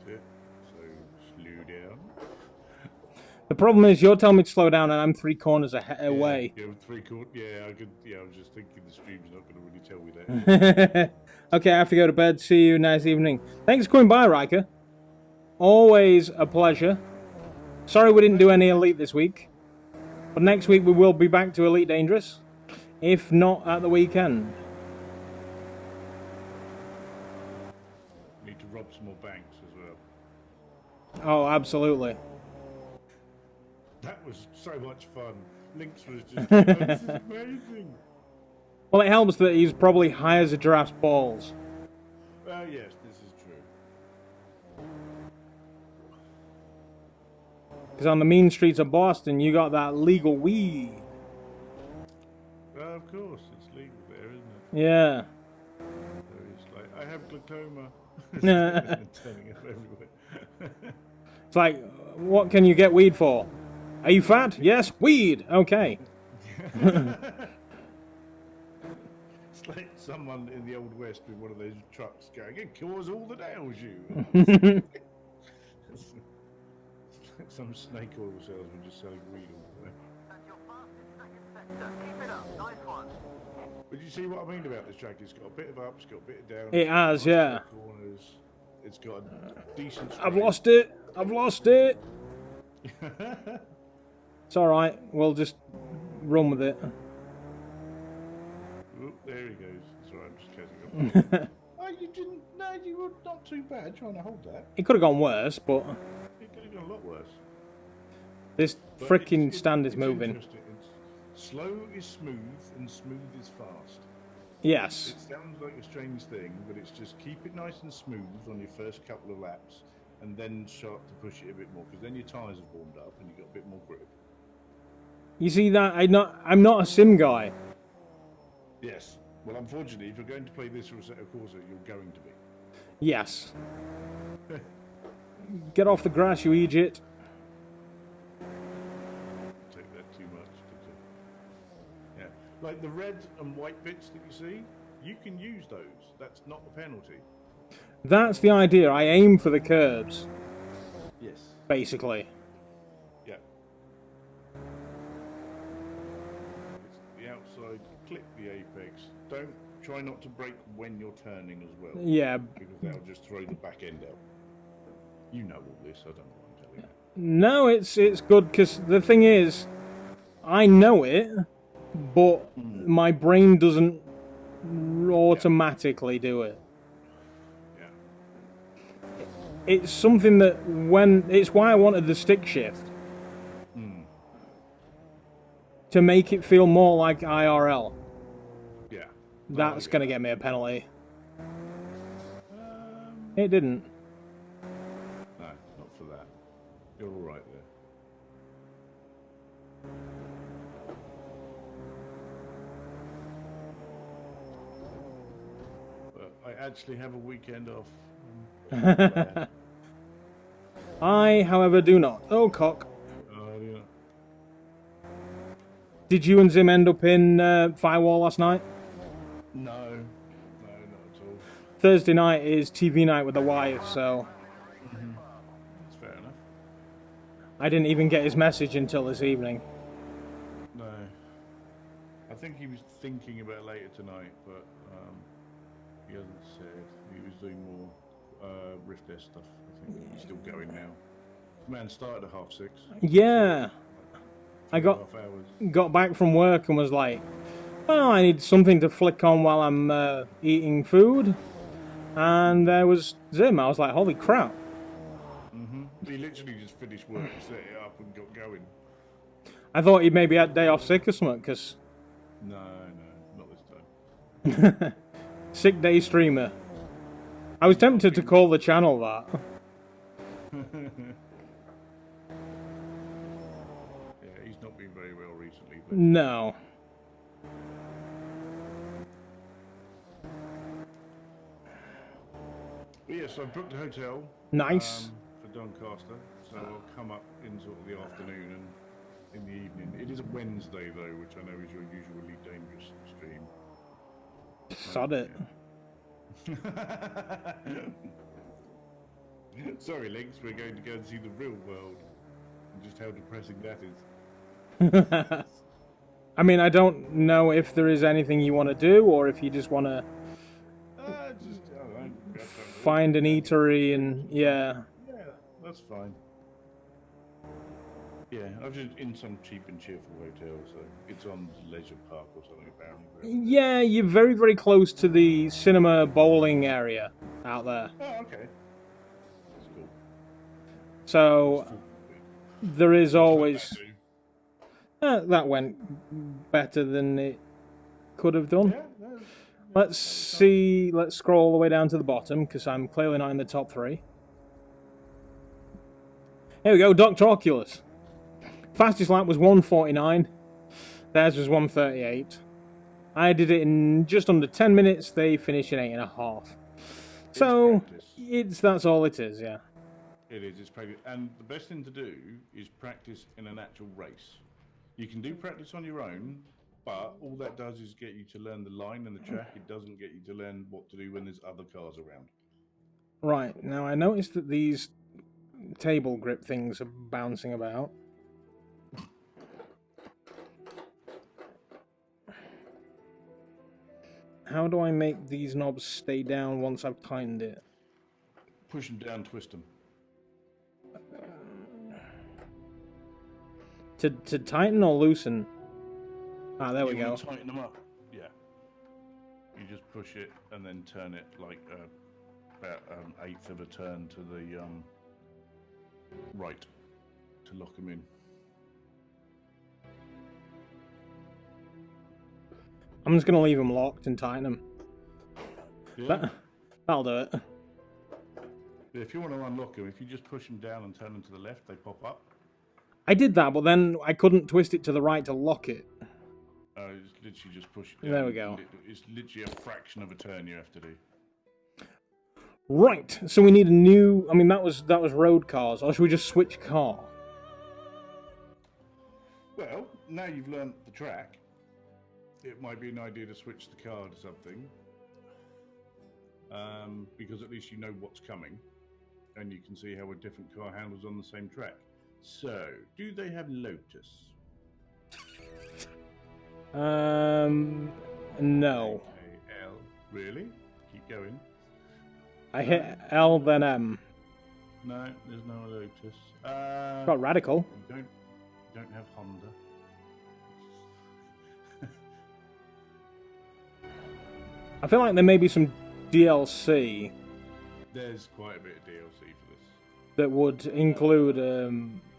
That's it. So, slow down. The problem is you're telling me to slow down and I'm 3 corners away. Yeah, 3 quarters. Yeah, I could. Yeah, I was just thinking the stream's not going to really tell me that. Okay, I have to go to bed. See you. Nice evening. Thanks for coming by, Riker. Always a pleasure. Sorry we didn't do any Elite this week. But next week we will be back to Elite Dangerous. If not at the weekend. Need to rob some more banks as well. Oh, absolutely. That was so much fun. Lynx was just, oh, this is amazing. Well, it helps that he's probably high as a giraffe's balls. Yes, this is true. Because on the mean streets of Boston, you got that legal weed. Of course, it's legal there, isn't it? Yeah. So it's like, I have glaucoma. Turning up everywhere. It's like, what can you get weed for? Are you fat? Yes, weed. Okay. It's like someone in the Old West with one of those trucks going, it cures all that ails you. It's like some snake oil salesman just selling weed all the way. That's your fastest second sector. Keep it up. Nice one. But you see what I mean about this track? It's got a bit of up, it's got a bit of down. It has, yeah. Corners. It's got a decent. I've lost it. I've lost it. It's alright. We'll just run with it. Oh, there he goes. Sorry, I'm just catching up. Oh, you didn't. No, you were not too bad trying to hold that. It could have gone worse, but It could have gone a lot worse. this But freaking stand is it's moving. interesting. Slow is smooth and smooth is fast. Yes. It sounds like a strange thing, but it's just keep it nice and smooth on your first couple of laps, and then start to push it a bit more, because then your tyres have warmed up and you've got a bit more grip. You see that? I'm not a sim guy. Yes. Well, unfortunately, if you're going to play this or Assetto Corsa, you're going to be. Yes. Get off the grass, you idiot. Take that too much, did you? Yeah. Like the red and white bits that you see, you can use those. That's not a penalty. That's the idea. I aim for the curbs, Yes. basically. Yeah. It's the outside, clip the apex. Don't try not to brake when you're turning as well. Yeah. Because that'll just throw the back end out. You know all this, I don't know what I'm telling you. No, it's good because the thing is, I know it, but my brain doesn't automatically do it. Yeah. It's something that it's why I wanted the stick shift. To make it feel more like IRL. Yeah. That's going to get me a penalty. It didn't. No, not for that. You're all right there. But I actually have a weekend off. I, however, do not. Oh, cock. Yeah. Did you and Zim end up in Firewall last night? No, not at all. Thursday night is TV night with the wife, so That's fair enough. I didn't even get his message until this evening. No. I think he was thinking about later tonight, but he hasn't said. He was doing more Rift S stuff. I think he's still going now. Man started at 6:30. Yeah. I got back from work and was like, well, I need something to flick on while I'm eating food. And there was Zim. I was like, holy crap. He literally just finished work, set it up and got going. I thought he maybe had day off sick or something, because... No, not this time. Sick day streamer. I was tempted to call the channel that. Yeah, he's not been very well recently. But... No. Yes, I've booked a hotel. Nice. For Doncaster, so I'll come up in sort of the afternoon and in the evening. It is a Wednesday though, which I know is your usually dangerous stream. Sod it. Yeah. Sorry, Lynx, we're going to go and see the real world. just how depressing that is. I mean, I don't know if there is anything you want to do, or if you just want to Just, I don't know, grab something to find an eat. eatery and yeah. Yeah, that's fine. Yeah, I've just in some cheap and cheerful hotel, so it's on Leisure Park or something apparently. Yeah, you're very, very close to the cinema bowling area out there. Oh, okay. That's cool. So there is always That that went better than it could have done. yeah, no, Let's see. Let's scroll all the way down to the bottom because I'm clearly not in the top 3. Here we go, Dr. Oculus. Fastest lap was 1:49. Theirs was 1:38. I did it in just under 10 minutes. They finished in 8.5. So that's all it is, yeah. it is. It's practice, and the best thing to do is practice in an actual race. You can do practice on your own, but all that does is get you to learn the line and the track. It doesn't get you to learn what to do when there's other cars around. Right, now I noticed that these table grip things are bouncing about. How do I make these knobs stay down once I've tightened it? Push them down, twist them. To tighten or loosen? Ah, there we You go. want to tighten them up. Yeah. You just push it and then turn it like about an eighth of a turn to the right to lock them in. I'm just going to leave them locked and tighten them. Yeah. That'll do it. If you want to unlock them, if you just push them down and turn them to the left, they pop up. I did that, but then I couldn't twist it to the right to lock it. It's literally just push it down. There we go. It's literally a fraction of a turn you have to do. Right, so we need a new... I mean, that was road cars, or should we just switch car? Well, now you've learnt the track, it might be an idea to switch the car to something. Because at least you know what's coming, and you can see how a different car handles on the same track. So, do they have Lotus? No. L. Really? Keep going. I hit L, then M. No, there's no Lotus. Got Radical. You don't have Honda. I feel like there may be some DLC There's quite a bit of DLC for this. that would include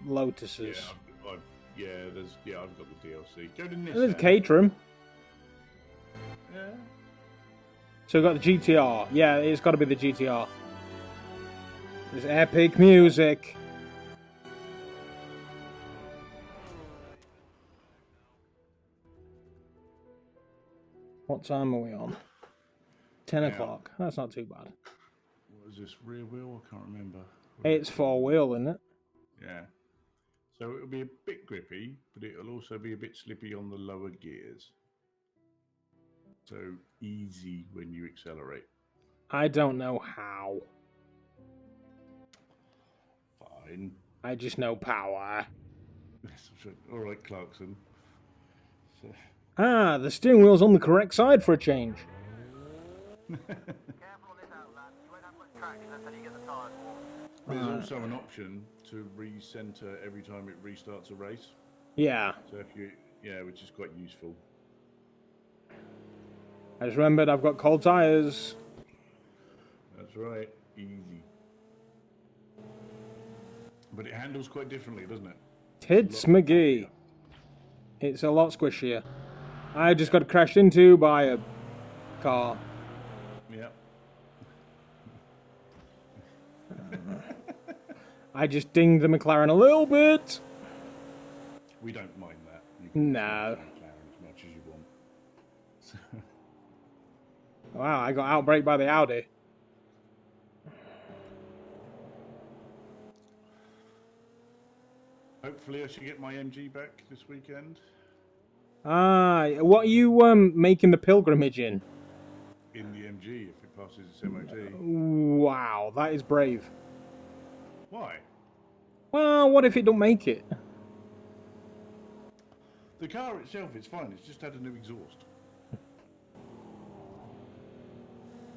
Lotuses. I've got the DLC. Go to Nissan. There's Caterham. Yeah. So we've got the GTR. Yeah, it's got to be the GTR. There's epic music. What time are we on? 10 o'clock. That's not too bad. What is this, rear wheel? I can't remember. It's 4-wheel, isn't it? Yeah. So it'll be a bit grippy, but it'll also be a bit slippy on the lower gears. So easy when you accelerate. I don't know how. Fine. I just know power. All right, Clarkson. So... Ah, the steering wheel's on the correct side for a change. Careful on this outland. You won't have much traction until you get the tyres warm. There's also an option to recenter every time it restarts a race. Yeah. So if you, which is quite useful. I just remembered I've got cold tyres. That's right, easy. But it handles quite differently, doesn't it? Tits McGee. It's a lot squishier. I just got crashed into by a car. Yep. I just dinged the McLaren a little bit. We don't mind that. You can No. McLaren as much as you want. Wow, I got outbraked by the Audi. Hopefully I should get my MG back this weekend. Ah, what are you making the pilgrimage in? In the MG, if it passes its MOT. Wow, that is brave. Why? Well, what if it don't make it? The car itself is fine. It's just had a new exhaust.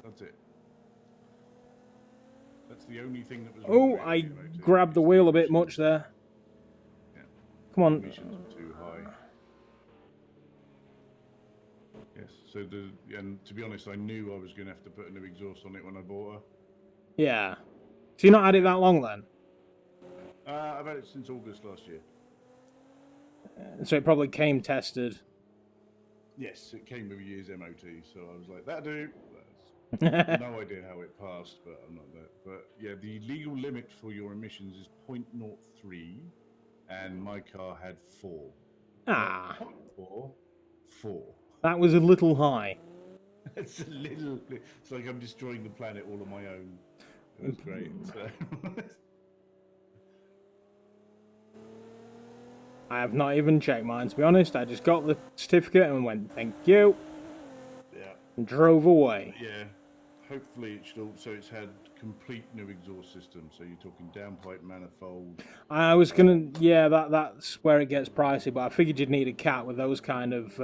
That's it. That's the only thing that was. Oh, I grabbed the wheel a bit much there. Yeah. Come on. Emissions are too high. Yes. So and to be honest, I knew I was going to have to put a new exhaust on it when I bought her. Yeah. So you not had it that long then? I've had it since August last year. So it probably came tested. Yes, it came with a year's MOT, so I was like, that'll do. No idea how it passed, but I'm not that. But yeah, the legal limit for your emissions is 0.03, and my car had 4. Ah. 0.4, 4. That was a little high. It's a little. It's like I'm destroying the planet all on my own. That's great. So. I have not even checked mine, to be honest. I just got the certificate and went, thank you. Yeah. And drove away. Yeah. Hopefully it should also, it's had complete new exhaust system. So you're talking downpipe manifold. I was gonna, yeah, that's where it gets pricey, but I figured you'd need a cat with those kind of...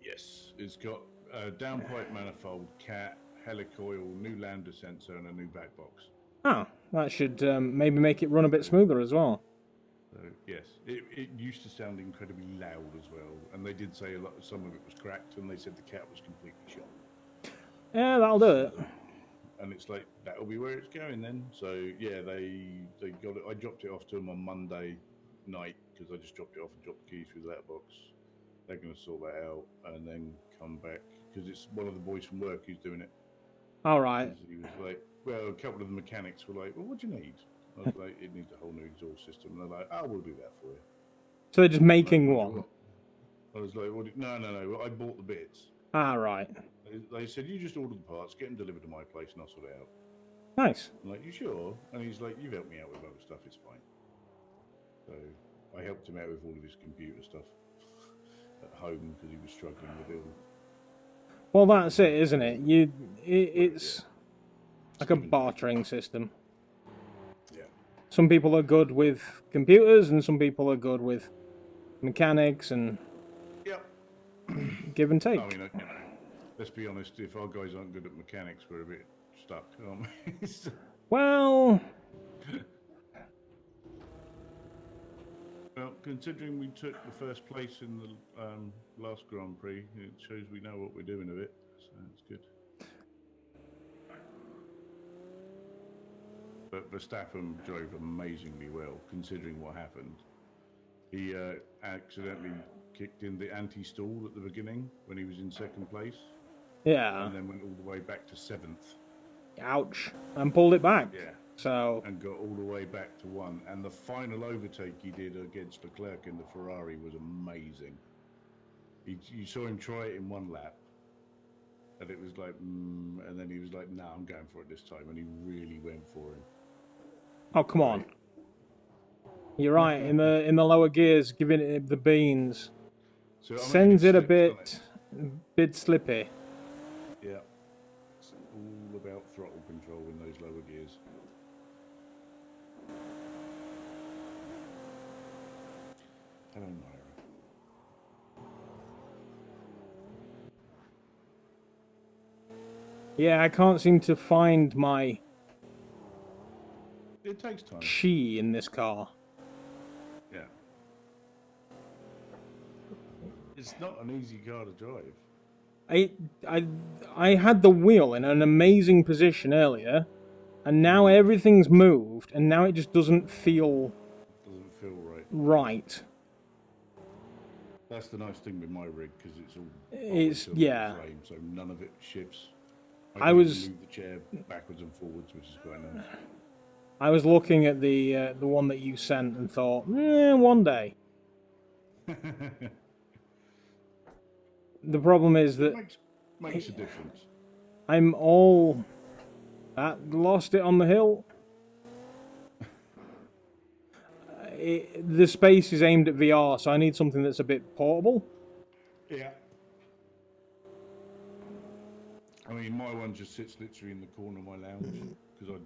Yes, it's got a downpipe manifold, cat, helicoil, new lambda sensor, and a new back box. Oh, that should maybe make it run a bit smoother as well. So yes, it used to sound incredibly loud as well, and they did say some of it was cracked, and they said the cat was completely shot. Yeah, that'll do it. And it's like, that'll be where it's going then. So yeah, they got it. I dropped it off to them on Monday night because I just dropped it off and dropped the keys through the letterbox. They're going to sort that out and then come back because it's one of the boys from work who's doing it. All right. He was like, well, a couple of the mechanics were like, well, what do you need? I was like, it needs a whole new exhaust system. And they're like, oh, we'll do that for you. So they're just making one? I was like, no, I bought the bits. Ah, right. They said, you just order the parts, get them delivered to my place, and I'll sort it out. Nice. I'm like, you sure? And he's like, you've helped me out with other stuff, it's fine. So I helped him out with all of his computer stuff at home because he was struggling with it all. Well, that's it, isn't it? It's like a bartering system. Yeah. Some people are good with computers, and some people are good with mechanics, and give and take. I mean, let's be honest, if our guys aren't good at mechanics, we're a bit stuck, aren't we? Well, considering we took the first place in the last Grand Prix, it shows we know what we're doing of it, so it's good. But Verstappen drove amazingly well, considering what happened. He accidentally kicked in the anti-stall at the beginning when he was in second place. Yeah. And then went all the way back to 7th. Ouch. And pulled it back. Yeah. So. And got all the way back to 1. And the final overtake he did against Leclerc in the Ferrari was amazing. You saw him try it in 1 lap. And it was like, and then he was like, I'm going for it this time. And he really went for him. Oh, come on. You're right. In the lower gears, giving it the beans. So, sends it a bit slippy. Yeah. It's all about throttle control in those lower gears. Hello, Myra. Yeah, I can't seem to find my... It takes time. Chi in this car. Yeah. It's not an easy car to drive. I had the wheel in an amazing position earlier, and now everything's moved, and now it just doesn't feel right. Right. That's the nice thing with my rig because it's all frame, so none of it shifts. I was move the chair backwards and forwards, which is quite nice. I was looking at the one that you sent and thought, one day. The problem is that makes a difference. I'm all lost it on the hill. The space is aimed at VR, so I need something that's a bit portable. Yeah. I mean, my one just sits literally in the corner of my lounge because I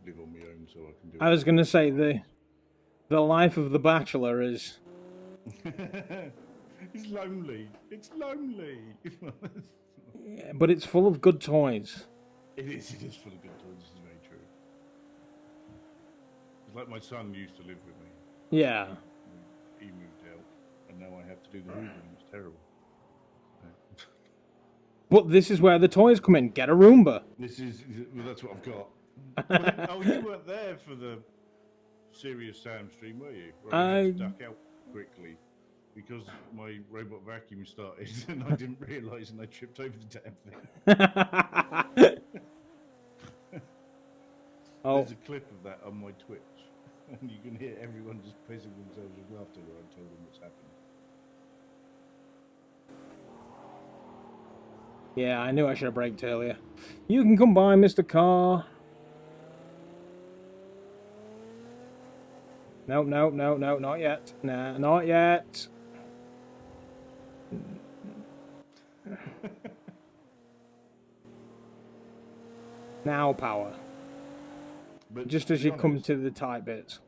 live on my own, so I can do it. I was going to say The life of the bachelor is... It's lonely. It's lonely. Yeah, but it's full of good toys. It is full of good toys. This is very true. It's like my son used to live with me. Yeah. He moved out, and now I have to do the hoovering. It's terrible. But this is where the toys come in. Get a Roomba. Well, that's what I've got. Oh, you weren't there for the Serious Sam stream, were you? Where I had to duck out quickly because my robot vacuum started, and I didn't realise, and I tripped over the damn thing. There's a clip of that on my Twitch, and you can hear everyone just pissing themselves with laughter when I told them what's happened. Yeah, I knew I should have braked earlier. You can come by, Mr. Car. No, no, no, no, not yet. Nah, not yet. Now power. But just as you come to the tight bits.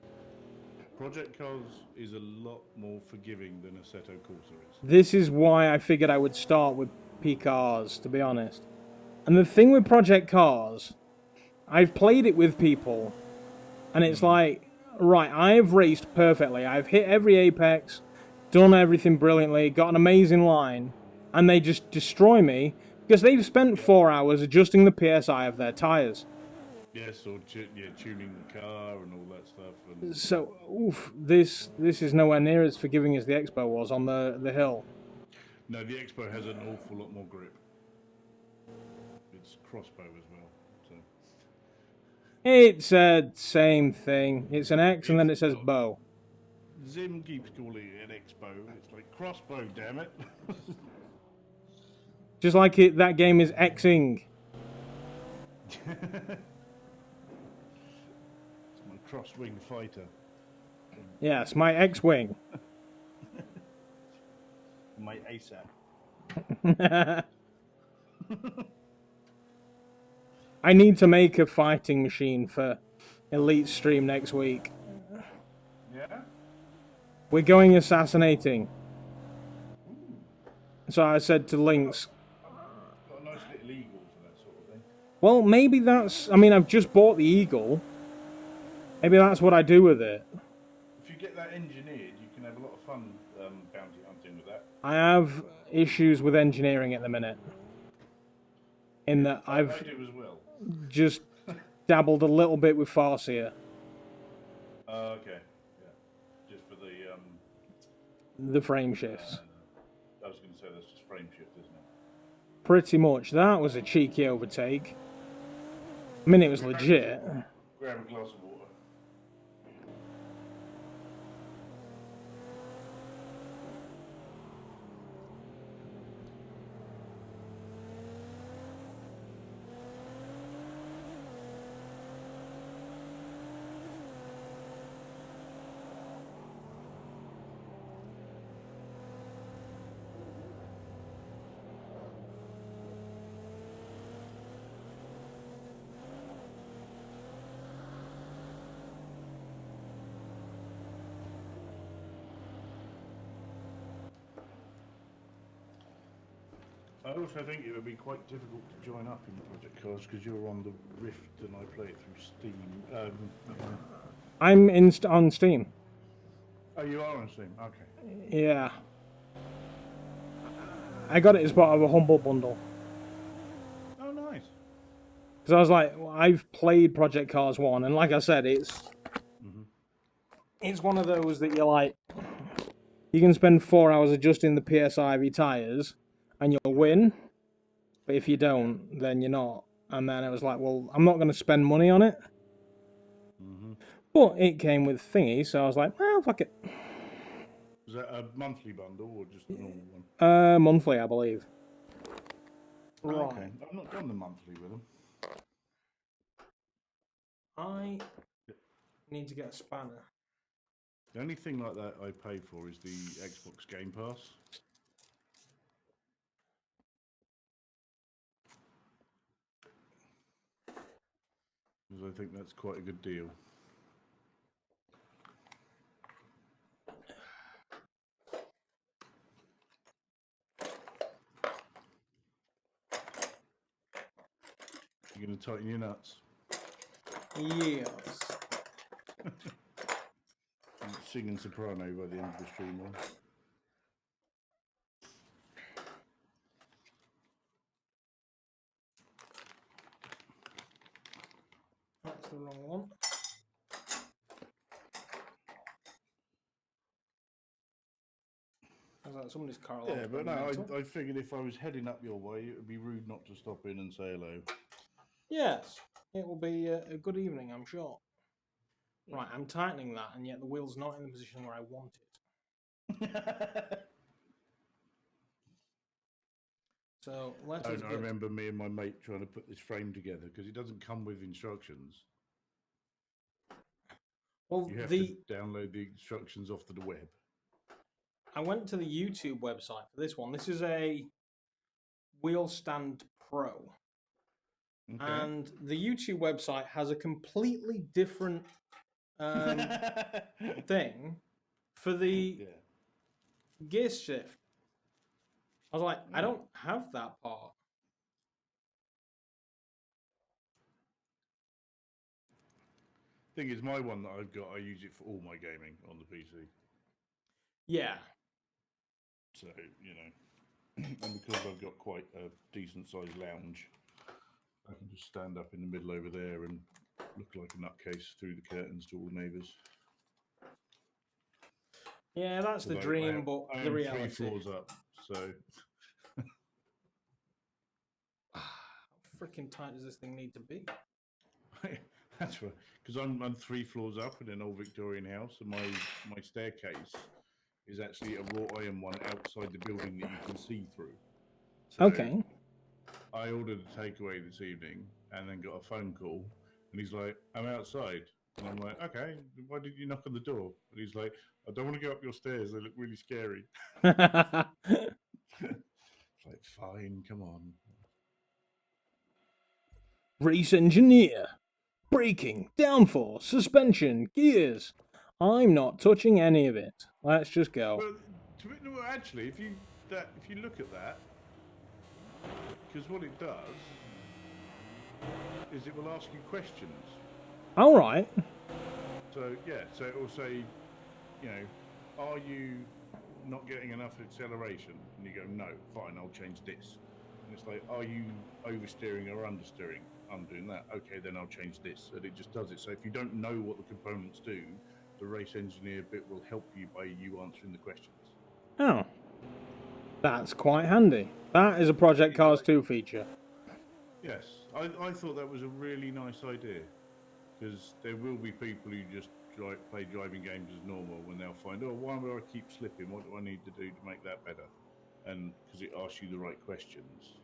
Project Cars is a lot more forgiving than Assetto Corsa is. This is why I figured I would start with P-Cars, to be honest. And the thing with Project Cars, I've played it with people, and it's like, right, I've raced perfectly. I've hit every apex, done everything brilliantly, got an amazing line, and they just destroy me because they've spent 4 hours adjusting the PSI of their tyres. Yes, or tuning the car and all that stuff. And so, oof, this is nowhere near as forgiving as the Expo was on the hill. No, the Expo has an awful lot more grip. It's crossbow as well. So. It's a same thing. It's an X and then it says bow. Zim keeps calling it an Expo. It's like crossbow, damn it. Just like that game is Xing. Cross-wing fighter. Yes, my X-wing. My ASAP. I need to make a fighting machine for Elite Stream next week. Yeah? We're going assassinating. So I said to Lynx... Got a nice little eagle for that sort of thing. Well, maybe that's... I mean, I've just bought the eagle. Maybe that's what I do with it. If you get that engineered, you can have a lot of fun bounty hunting with that. I have issues with engineering at the minute. In that I I've do as well. just dabbled a little bit with Farseer. Okay. Yeah. Just for The frame shifts. I was going to say that's just frame shift, isn't it? Pretty much. That was a cheeky overtake. I mean, it was legit. Grab a glass of water. I also think it would be quite difficult to join up in Project Cars because you're on the Rift and I play it through Steam. I'm on Steam. Oh, you are on Steam? Okay. Yeah. I got it as part of a Humble Bundle. Oh, nice. Because I was like, well, I've played Project Cars 1, and like I said, it's one of those that you're like, you can spend 4 hours adjusting the PSI of your tyres, and you'll win, but if you don't, then you're not. And then I was like, well, I'm not going to spend money on it. But it came with thingy, so I was like, well, fuck it. Was that a monthly bundle or just a normal one? Monthly, I believe. Right. Okay, I've not done the monthly with them. I need to get a spanner. The only thing like that I pay for is the Xbox Game Pass. Because I think that's quite a good deal. You're going to tighten your nuts. Yes. Singing soprano by the end of the stream. That's the wrong one. I was like, somebody's car alarm. Yeah, but no, I figured if I was heading up your way, it would be rude not to stop in and say hello. Yes, it will be a good evening, I'm sure. Right, I'm tightening that, and yet the wheel's not in the position where I want it. So let us. I remember me and my mate trying to put this frame together because it doesn't come with instructions. Well, you have to download the instructions off to the web. I went to the YouTube website for this one. This is a Wheel Stand Pro. Okay. And the YouTube website has a completely different thing for the gear shift. I was like, I don't have that part. Thing is, my one that I've got, I use it for all my gaming on the PC. Yeah. So, you know, and because I've got quite a decent sized lounge, I can just stand up in the middle over there and look like a nutcase through the curtains to all the neighbours. Yeah, that's the dream, but the reality. 3 floors up, so. How freaking tight does this thing need to be? That's right, because I'm 3 floors up in an old Victorian house, and my staircase is actually a wrought iron one outside the building that you can see through. So okay. I ordered a takeaway this evening, and then got a phone call, and he's like, "I'm outside," and I'm like, "Okay, why did you knock on the door?" And he's like, "I don't want to go up your stairs; they look really scary." It's like, fine, come on. Race engineer. Braking, downforce, suspension, gears. I'm not touching any of it. Let's just go. Well, actually, if you look at that, because what it does is it will ask you questions. All right. So yeah, so it will say, you know, are you not getting enough acceleration? And you go, no, fine, I'll change this. And it's like, are you oversteering or understeering? I'm doing that. Okay, then I'll change this. And it just does it. So if you don't know what the components do, the race engineer bit will help you by you answering the questions. Oh, that's quite handy. That is a Project Cars 2 feature. Yes, I thought that was a really nice idea, because there will be people who just play driving games as normal when they'll find, oh, why do I keep slipping? What do I need to do to make that better? And because it asks you the right questions.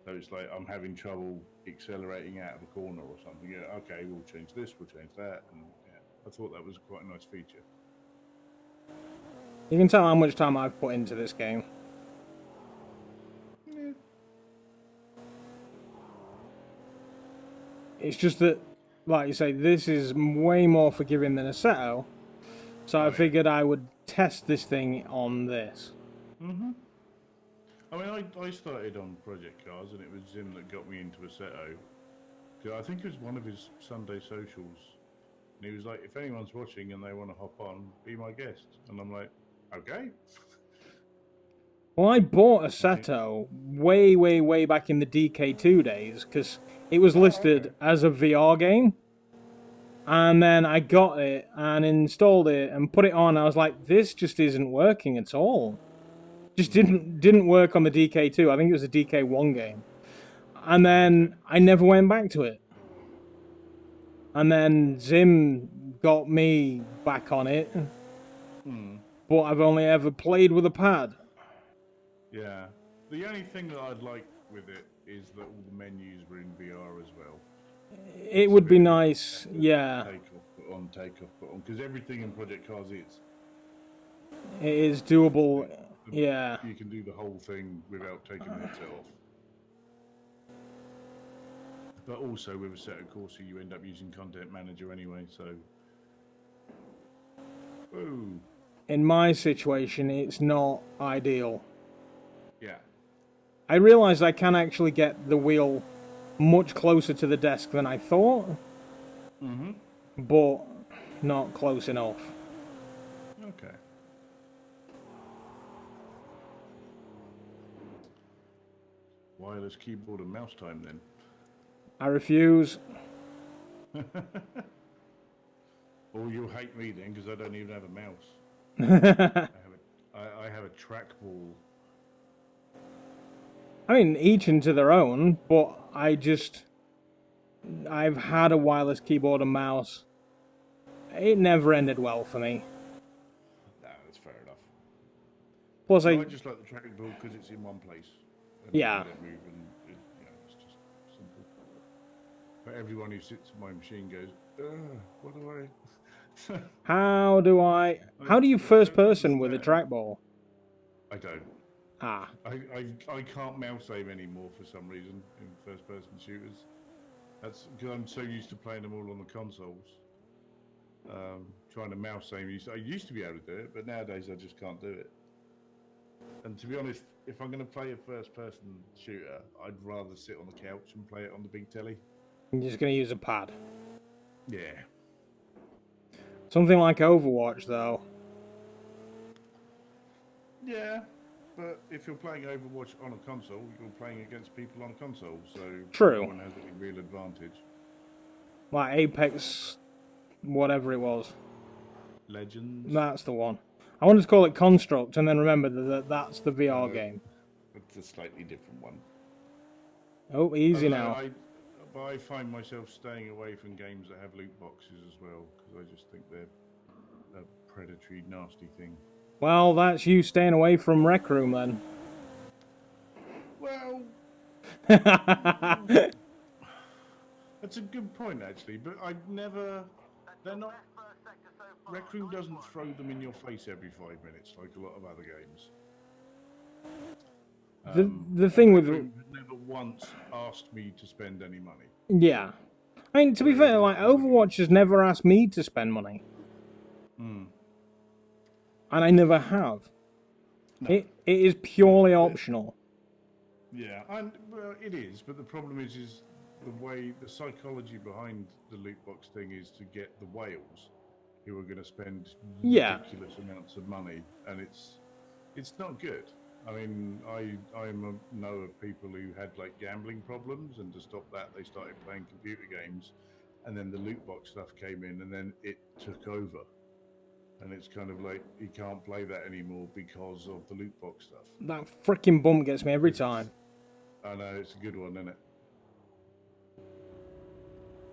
So it's like, I'm having trouble accelerating out of a corner or something. Yeah, okay, we'll change this, we'll change that. And yeah, I thought that was quite a nice feature. You can tell how much time I've put into this game. Yeah. It's just that, like you say, this is way more forgiving than Assetto. So I figured I would test this thing on this. Mm-hmm. I mean, I started on Project Cars, and it was Zim that got me into Assetto. I think it was one of his Sunday socials. And he was like, if anyone's watching and they want to hop on, be my guest. And I'm like, okay. Well, I bought Assetto way back in the DK2 days, because it was listed as a VR game. And then I got it and installed it and put it on. I was like, this just isn't working at all. Just didn't work on the DK2. I think it was a DK1 game. And then I never went back to it. And then Zim got me back on it. But I've only ever played with a pad. Yeah. The only thing that I'd like with it is that all the menus were in VR as well. It would be nice, yeah. Take off, put on, because everything in Project Cars is. It is doable, yeah. You can do the whole thing without taking the headset off. But also with Assetto Corsa, you end up using Content Manager anyway, so. Ooh. In my situation, it's not ideal. Yeah. I realised I can actually get the wheel much closer to the desk than I thought, but not close enough. Okay. Wireless keyboard and mouse time then. I refuse. Or you'll hate me then because I don't even have a mouse. I have a trackball. I mean, each into their own, but I've had a wireless keyboard and mouse. It never ended well for me. Nah, that's fair enough. Plus, I just like the trackball because it's in one place. And Yeah. I don't move and it's just simple. But everyone who sits at my machine goes, what do I... How do you first person with a trackball? I don't. Ah. I can't mouse aim anymore for some reason in first person shooters. That's because I'm so used to playing them all on the consoles. Trying to mouse aim, I used to be able to do it, but nowadays I just can't do it. And to be honest, if I'm going to play a first person shooter, I'd rather sit on the couch and play it on the big telly. You're just going to use a pad. Yeah. Something like Overwatch, though. Yeah, but if you're playing Overwatch on a console, you're playing against people on a console, so True. no one has any real advantage. Like Apex, whatever it was. Legends? That's the one. I wanted to call it Construct, and then remember that that's the VR game. It's a slightly different one. Oh, easy now. But I find myself staying away from games that have loot boxes as well, because I just think they're a predatory, nasty thing. Well, that's you staying away from Rec Room, then. Well... That's a good point, actually, but I've never... They're not... Rec Room doesn't throw them in your face every 5 minutes like a lot of other games. The thing with... never once asked me to spend any money. Yeah. I mean, to be fair, like, Overwatch has never asked me to spend money. And I never have. No. It is purely optional. Yeah, and well, it is, but the problem is the psychology behind the loot box thing is to get the whales who are going to spend ridiculous amounts of money, and it's not good. I mean, I know of people who had like gambling problems, and to stop that, they started playing computer games, and then the loot box stuff came in, and then it took over, and it's kind of like you can't play that anymore because of the loot box stuff. That freaking bump gets me every time. I know, it's a good one, isn't it?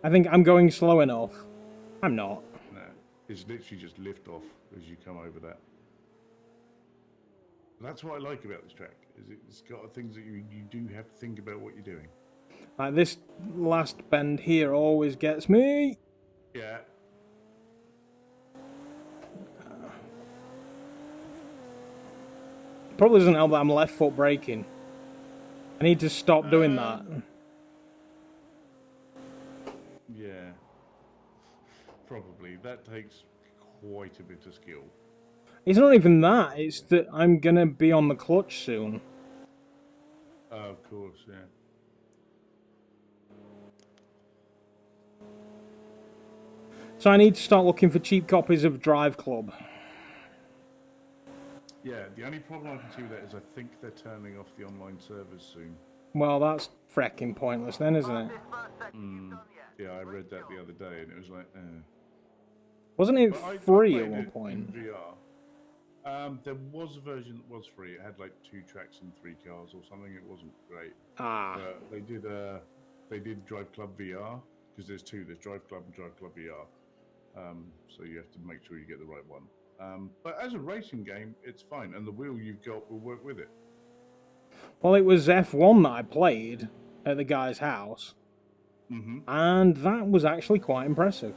I think I'm going slow enough. I'm not. No, it's literally just lift off as you come over that. That's what I like about this track, is it's got things that you do have to think about what you're doing. Like this last bend here always gets me. Yeah. Probably doesn't help that I'm left foot braking. I need to stop doing that. Yeah. Probably. That takes quite a bit of skill. It's not even that, it's that I'm gonna be on the clutch soon. Oh, of course, yeah. So I need to start looking for cheap copies of Drive Club. Yeah, the only problem I can see with that is I think they're turning off the online servers soon. Well, that's frecking pointless then, isn't it? Yeah, I read that the other day and it was like, Wasn't it free at one point? In VR. There was a version that was free. It had like 2 tracks and 3 cars or something. It wasn't great. But they did Drive Club VR, because there's 2. There's Drive Club and Drive Club VR. So you have to make sure you get the right one. But as a racing game, it's fine, and the wheel you've got will work with it. Well, it was F1 that I played at the guy's house, and that was actually quite impressive.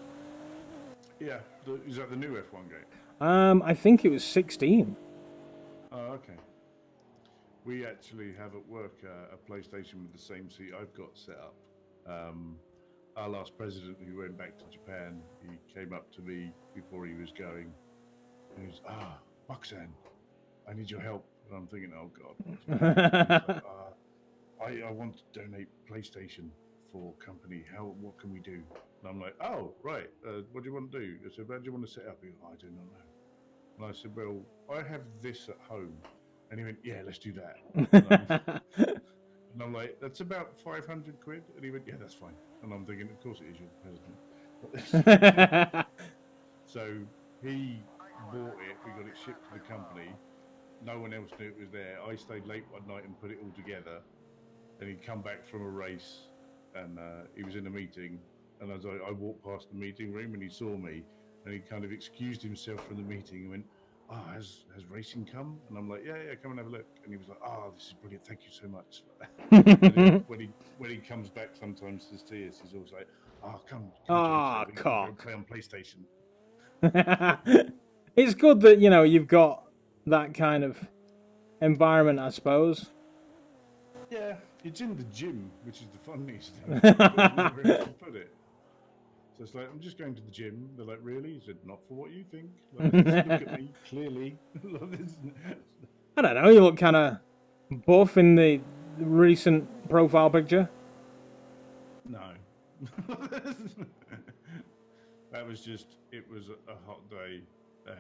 Yeah, is that the new F1 game? I think it was 16. Oh, okay. We actually have at work a PlayStation with the same seat I've got set up. Our last president, who went back to Japan, he came up to me before he was going, and he was, Roxanne, I need your help. And I'm thinking, oh God. Like, I want to donate PlayStation for company. What can we do? And I'm like, oh, right. What do you want to do? I said, how do you want to set up? He goes, I do not know. And I said, well, I have this at home. And he went, yeah, let's do that. And I'm like, that's about 500 quid. And he went, yeah, that's fine. And I'm thinking, of course it is, your president. So he bought it. We got it shipped to the company. No one else knew it was there. I stayed late one night and put it all together. And he'd come back from a race, and he was in a meeting. And as I walked past the meeting room, and he saw me, and he kind of excused himself from the meeting and went, "Oh, has racing come?" And I'm like, "Yeah, come and have a look." And he was like, "Oh, this is brilliant. Thank you so much." when he comes back sometimes to see us, he's always like, "Oh, come cock. Play on PlayStation." It's good that you've got that kind of environment, I suppose. Yeah, it's in the gym, which is the funniest thing. Where else to put it. So it's like, I'm just going to the gym. They're like, really? He said, not for what you think. Like, look at me, clearly. I don't know, you look kind of buff in the recent profile picture. No. That was just, it was a hot day,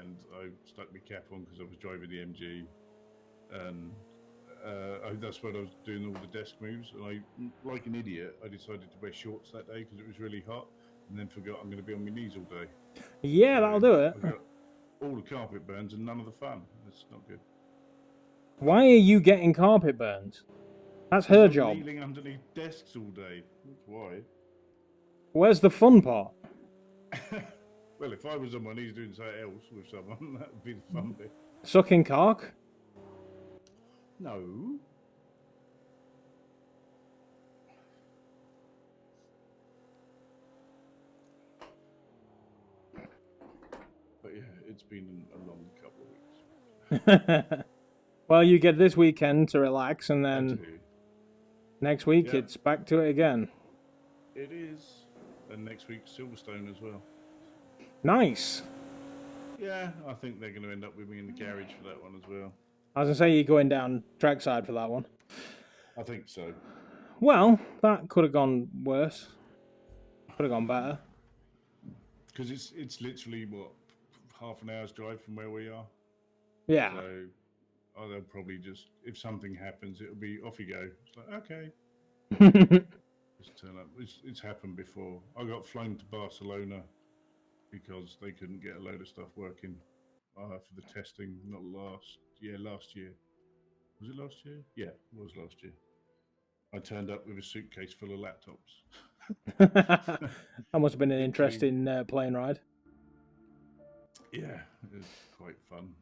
and I stuck my cap on because I was driving the MG, and that's when I was doing all the desk moves, and I, like an idiot, I decided to wear shorts that day because it was really hot, and then forgot I'm going to be on my knees all day. Yeah, so that'll do it. I got all the carpet burns and none of the fun. It's not good. Why are you getting carpet burns? That's her job. Kneeling underneath desks all day. That's why. Where's the fun part? Well, if I was on my knees doing something else with someone, that would be the fun bit. Sucking cock? No. But yeah, it's been a long couple of weeks. Well, you get this weekend to relax, and then next week it's back to it again. It is. And next week, Silverstone as well. Nice. Yeah, I think they're going to end up with me in the garage for that one as well. I was going to say, you're going down trackside for that one. I think so. Well, that could have gone worse. Could have gone better. Because it's literally, what, half an hour's drive from where we are? Yeah. So they'll probably just, if something happens, it'll be off you go. It's like, okay. Just turn up. It's happened before. I got flown to Barcelona because they couldn't get a load of stuff working for the testing. Last year. Was it last year? Yeah, it was last year. I turned up with a suitcase full of laptops. That must have been an interesting plane ride. Yeah, it was quite fun.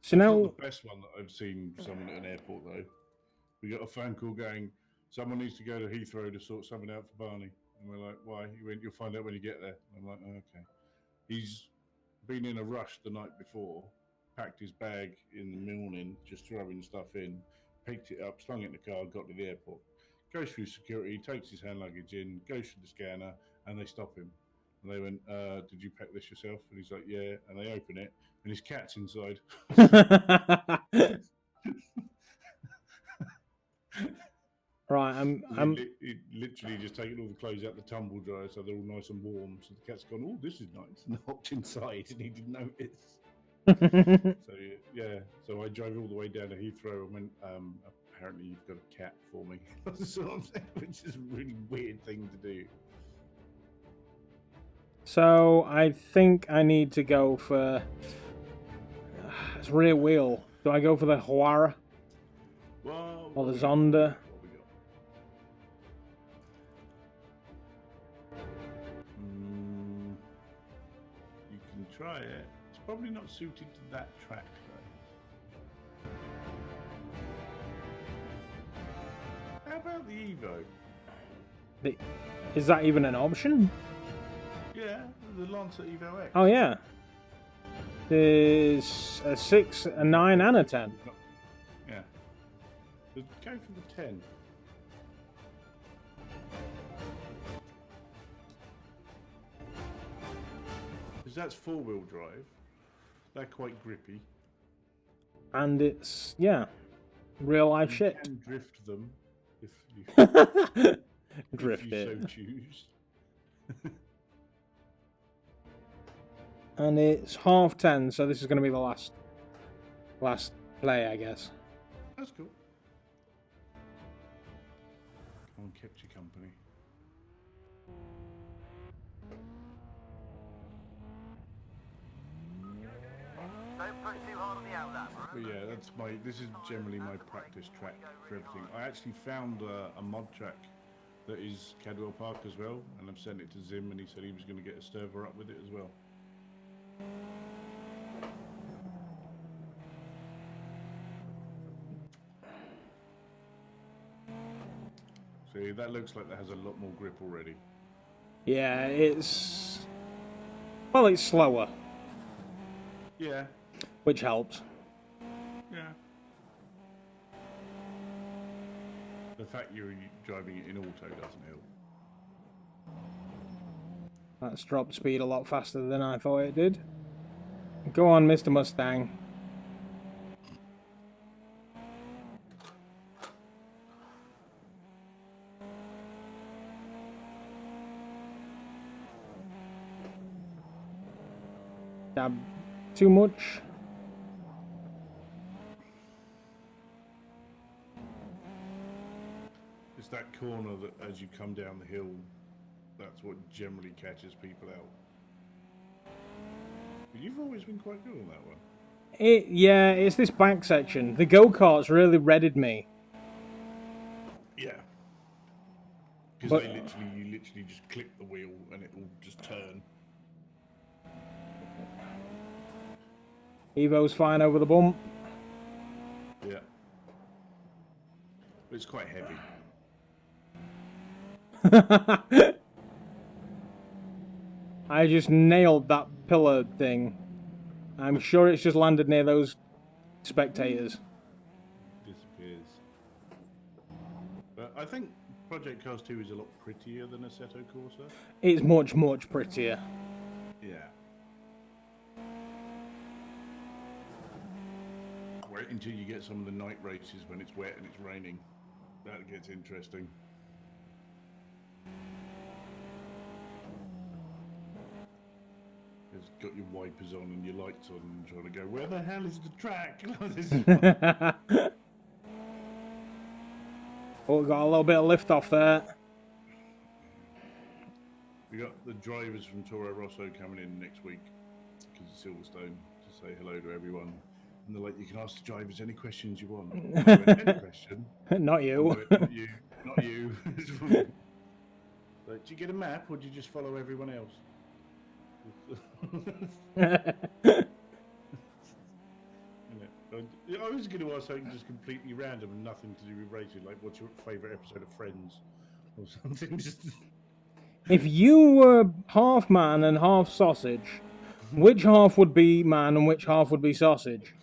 So now, not the best one that I've seen someone at an airport though. We got a phone call going, someone needs to go to Heathrow to sort something out for Barney. And we're like, why? He went, you'll find out when you get there. I'm like, oh, okay. He's been in a rush the night before, packed his bag in the morning, just throwing stuff in, picked it up, slung it in the car, got to the airport. Goes through security, takes his hand luggage in, goes through the scanner, and they stop him. And they went, did you pack this yourself? And he's like, yeah. And they open it, and his cat's inside. Right, I'm literally just taking all the clothes out the tumble dryer so they're all nice and warm. So the cat's gone, oh, this is nice, and hopped inside, and he didn't notice. So yeah, so I drove all the way down to Heathrow and went, apparently you've got a cat for me, sort of thing, which is a really weird thing to do. So I think I need to go for it's rear wheel. Do I go for the Huara or the Zonda? You can try it. It's probably not suited to that track though. How about the Evo? Is that even an option? Yeah, the Lancer Evo X. Oh yeah. There's a 6, a 9, and a 10. Yeah. Go for the 10. Because that's 4-wheel drive. They're quite grippy. And it's, yeah, real life shit. You can drift them if you... if you so choose. And it's 10:30, so this is going to be the last play, I guess. That's cool. Come on, kept you company. Don't push too hard on the outlap. But yeah, this is generally my practice track for everything. I actually found a mod track that is Cadwell Park as well, and I've sent it to Zim, and he said he was going to get a server up with it as well. See, that looks like that has a lot more grip already. Yeah, it's slower. Yeah. Which helps. Yeah. The fact you're driving it in auto doesn't help. That's dropped speed a lot faster than I thought it did. Go on, Mr. Mustang. Dab too much. It's that corner that as you come down the hill, that's what generally catches people out. But you've always been quite good on that one. Yeah, it's this back section. The go-karts really redded me. Yeah. Because you literally just click the wheel and it will just turn. Evo's fine over the bump. Yeah. But it's quite heavy. I just nailed that pillar thing. I'm sure it's just landed near those spectators. Disappears. But I think Project Cars 2 is a lot prettier than Assetto Corsa. It's much, much prettier. Yeah. Wait until you get some of the night races when it's wet and it's raining. That gets interesting. It's got your wipers on and your lights on and trying to go, where the hell is the track? Oh, we got a little bit of lift off there. We got the drivers from Toro Rosso coming in next week because of Silverstone to say hello to everyone. And they're like, you can ask the drivers any questions you want. I went, any question? Not you. Went, not you. Not you. Like, do you get a map or do you just follow everyone else? I was going to ask something just completely random and nothing to do with racing, like what's your favourite episode of Friends or something. Just if you were half man and half sausage, which half would be man and which half would be sausage?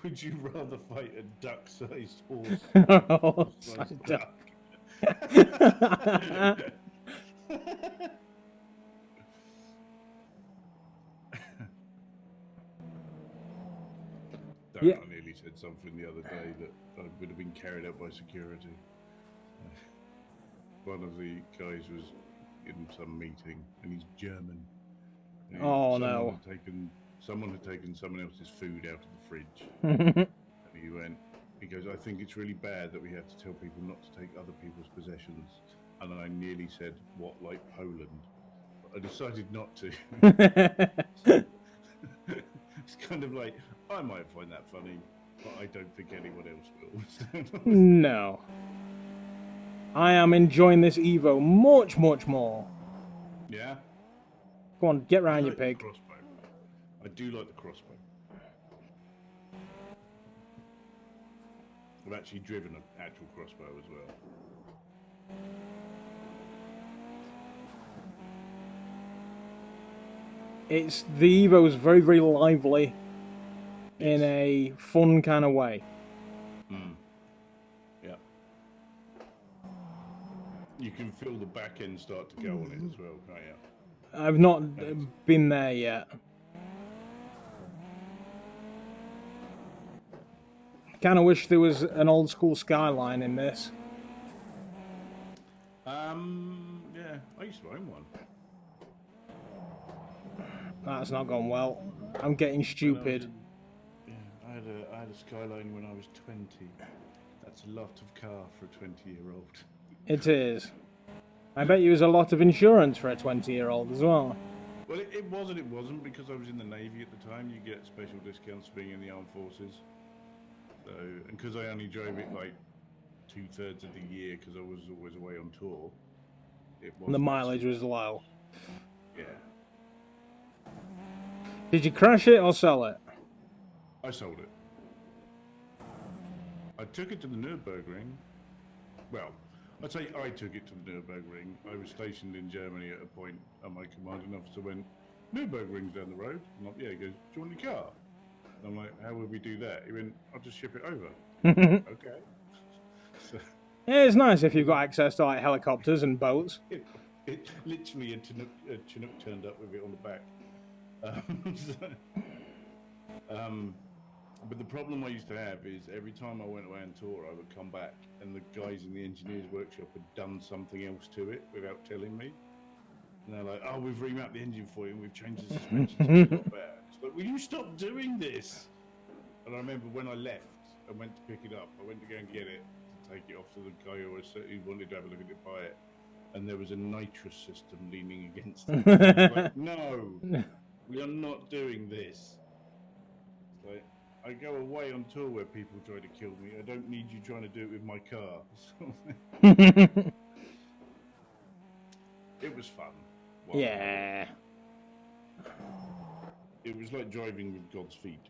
Would you rather fight a duck-sized horse? Horse-sized duck. Yeah. I nearly said something the other day that I would have been carried out by security. One of the guys was in some meeting and he's German. And no. Someone had taken someone else's food out of the fridge. And he goes, I think it's really bad that we have to tell people not to take other people's possessions. And then I nearly said, what, like Poland? But I decided not to. It's kind of like, I might find that funny, but I don't think anyone else will. No. I am enjoying this Evo much, much more. Yeah? Go on, get round, you pig. Crossbow. I do like the crossbow. I've actually driven an actual crossbow as well. The Evo's very, very lively in a fun kind of way. Yeah. You can feel the back end start to go on it as well, can't you? I've not been there yet. I kind of wish there was an old school Skyline in this. I used to own one. That's not gone well. I'm getting stupid. I had a Skyline when I was 20. That's a lot of car for a 20-year-old. It is. I bet you was a lot of insurance for a 20-year-old as well. Well, it was and it wasn't, because I was in the Navy at the time. You get special discounts for being in the armed forces. So, and because I only drove it like 2/3 of the year, because I was always away on tour, it was. The mileage was low. Yeah. Did you crash it or sell it? I sold it. I took it to the Nürburgring. Well, I'd say I took it to the Nürburgring. I was stationed in Germany at a point, and my commanding officer went, "Nürburgring's down the road." I'm like, "Yeah." He goes, "Do you want your car?" And I'm like, "How would we do that?" He went, "I'll just ship it over." Okay. So, yeah, it's nice if you've got access to like helicopters and boats. it literally a Chinook turned up with it on the back. But the problem I used to have is every time I went away on tour, I would come back and the guys in the engineer's workshop had done something else to it without telling me. And they're like, "Oh, we've remapped the engine for you and we've changed the suspension so it's not bad." It's like, "Will you stop doing this?" And I remember when I left and went to pick it up, I went to go and get it, to take it off to the guy who wanted to have a look at it, buy it. And there was a nitrous system leaning against it. I was like, "No, we are not doing this." It's like, I go away on tour where people try to kill me. I don't need you trying to do it with my car. It was fun. Wow. Yeah. It was like driving with God's feet.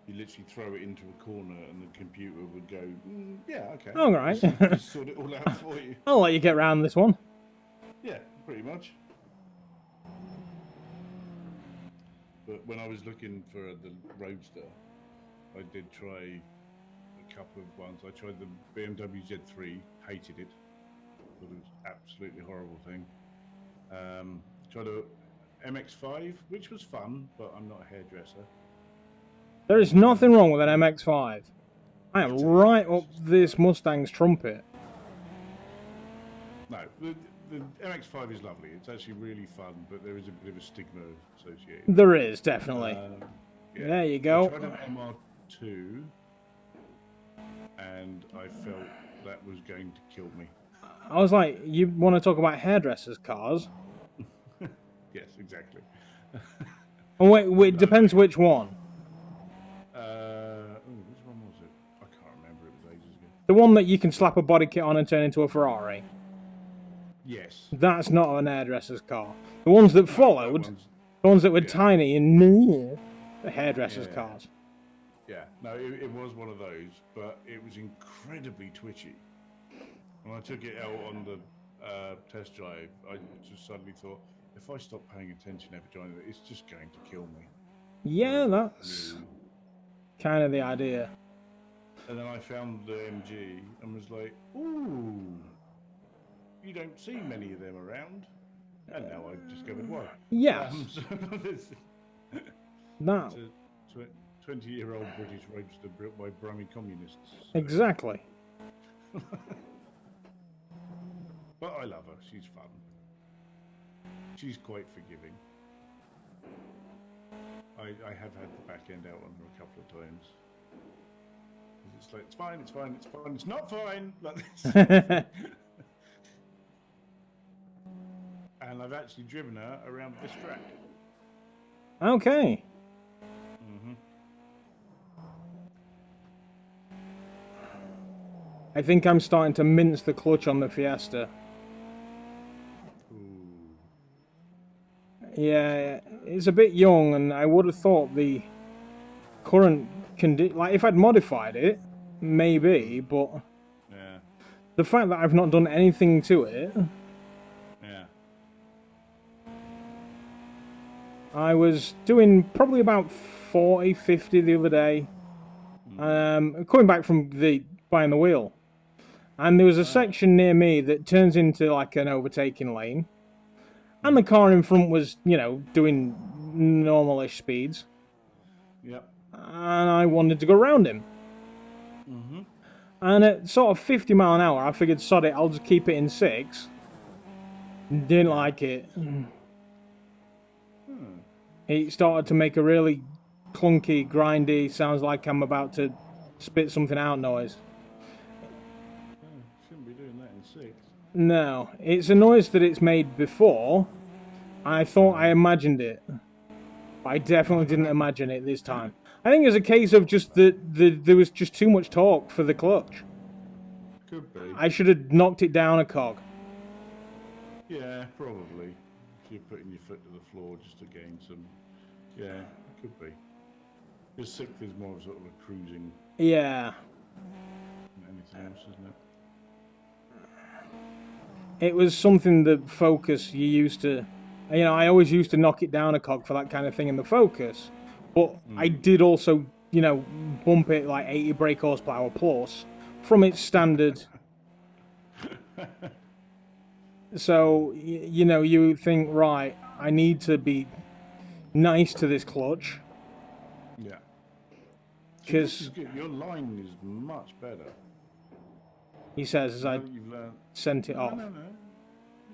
You literally throw it into a corner and the computer would go, "Yeah, okay." All right. Just sort it all out for you. I'll let you get round this one. Yeah, pretty much. But when I was looking for the Roadster, I did try a couple of ones. I tried the BMW Z3, hated it. Thought it was absolutely horrible thing. Tried a MX-5, which was fun, but I'm not a hairdresser. There is nothing wrong with an MX-5. I am right up this Mustang's trumpet. No, the MX-5 is lovely. It's actually really fun, but there is a bit of a stigma associated. There is, definitely. Yeah. There you go. I tried an MR2, and I felt that was going to kill me. I was like, you want to talk about hairdressers' cars? Yes, exactly. Oh, wait, depends which one. Which one was it? I can't remember. It was ages ago. The one that you can slap a body kit on and turn into a Ferrari. Yes. That's not an hairdresser's car. The ones that followed, the ones that were tiny and near, the hairdressers' cars. Yeah, no, it was one of those, but it was incredibly twitchy. When I took it out on the test drive, I just suddenly thought, if I stop paying attention every time, it's just going to kill me. Yeah, that's kind of the idea. And then I found the MG and was like, "Ooh, you don't see many of them around." And now I've discovered why. Yes. It's a 20-year-old British roadster built by Brummy communists. Exactly. But I love her. She's fun. She's quite forgiving. I have had the back end out on her a couple of times. It's like, it's fine, it's fine, it's fine, it's not fine! Like this. And I've actually driven her around this track. Okay. Mm-hmm. I think I'm starting to mince the clutch on the Fiesta. Ooh. Yeah, it's a bit young, and I would have thought the current condition, like if I'd modified it, maybe, but Yeah. the fact that I've not done anything to it, Yeah. I was doing probably about 40, 50 the other day, coming back from buying the wheel, and there was a section near me that turns into like an overtaking lane, and the car in front was, you know, doing normal-ish speeds. Yep. And I wanted to go around him. And at sort of 50 mile an hour, I figured, sod it, I'll just keep it in 6. Didn't like it. It started to make a really clunky, grindy, sounds like I'm about to spit something out noise. Shouldn't be doing that in 6. No, it's a noise that it's made before. I thought I imagined it. But I definitely didn't imagine it this time. I think it was a case of just that there was just too much torque for the clutch. Could be. I should have knocked it down a cog. Yeah, probably. If you're putting your foot to the floor just to gain some... Yeah, it could be. Because 6 is more of sort of a cruising... Yeah. than anything else, isn't it? It was something that Focus you used to... You know, I always used to knock it down a cog for that kind of thing in the Focus. But I did also, you know, bump it like 80 brake horsepower plus from its standard. So, you know, you think, right, I need to be nice to this clutch. Yeah. Because your line is much better. he says as I You've learned... sent it off. No.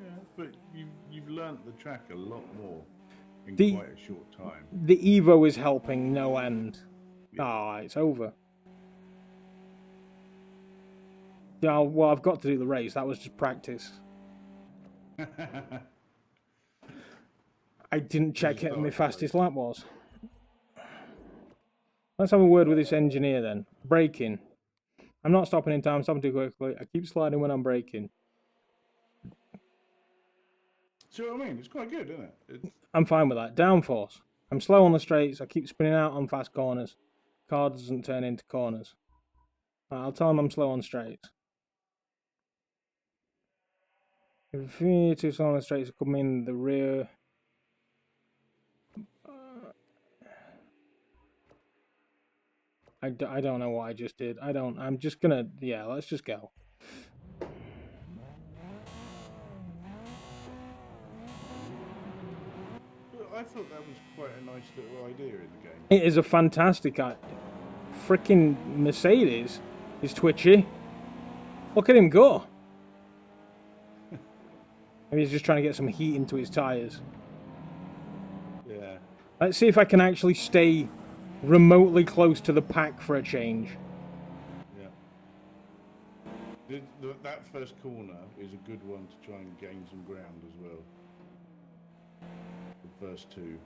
Yeah, but you've learnt the track a lot more in quite a short time. The Evo is helping no end. Yeah. Ah, it's over. Yeah, well, I've got to do the race. That was just practice. I didn't check it my fastest lap was. Let's have a word with this engineer then. Braking. I'm not stopping in time, stopping too quickly. I keep sliding when I'm braking. See what I mean? It's quite good, isn't it? I'm fine with that. Downforce. I'm slow on the straights. I keep spinning out on fast corners. Car doesn't turn into corners. I'll tell him I'm slow on straights. If you're too slow on the straights, come in the rear. I don't know what I just did. I'm just gonna... Yeah, let's just go. I thought that was quite a nice little idea in the game. It is a fantastic idea. Freaking Mercedes is twitchy. Look at him go. Maybe he's just trying to get some heat into his tyres. Yeah. Let's see if I can actually stay remotely close to the pack for a change. Yeah. That first corner is a good one to try and gain some ground as well. The first 2.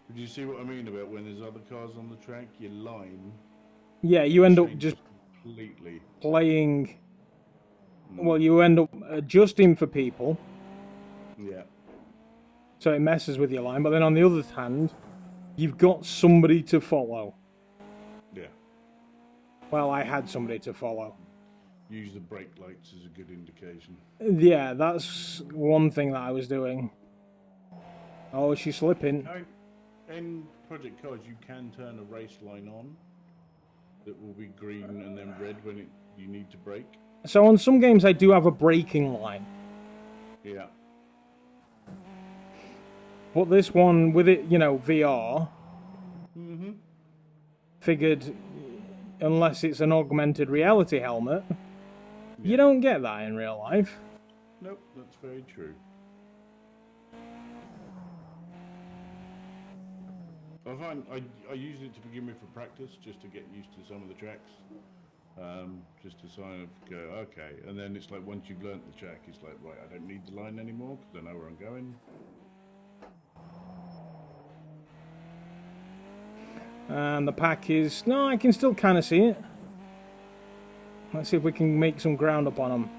Did you see what I mean about when there's other cars on the track? Your line... Yeah, you end up just completely playing... Well, you end up adjusting for people. Yeah. So it messes with your line. But then on the other hand, you've got somebody to follow. Yeah. Well, I had somebody to follow. Use the brake lights as a good indication. Yeah, that's one thing that I was doing. Oh, she's slipping. In Project Cars, you can turn a race line on that will be green and then red when you need to brake. So on some games, I do have a braking line. Yeah. But this one, with it, you know, VR, figured, unless it's an augmented reality helmet, you don't get that in real life. Nope, that's very true. I find I use it to begin with for practice, just to get used to some of the tracks. Just to sort of go, okay, and then it's like once you've learnt the track, it's like, right, I don't need the line anymore because I know where I'm going. And the pack is... No, I can still kind of see it. Let's see if we can make some ground up on them.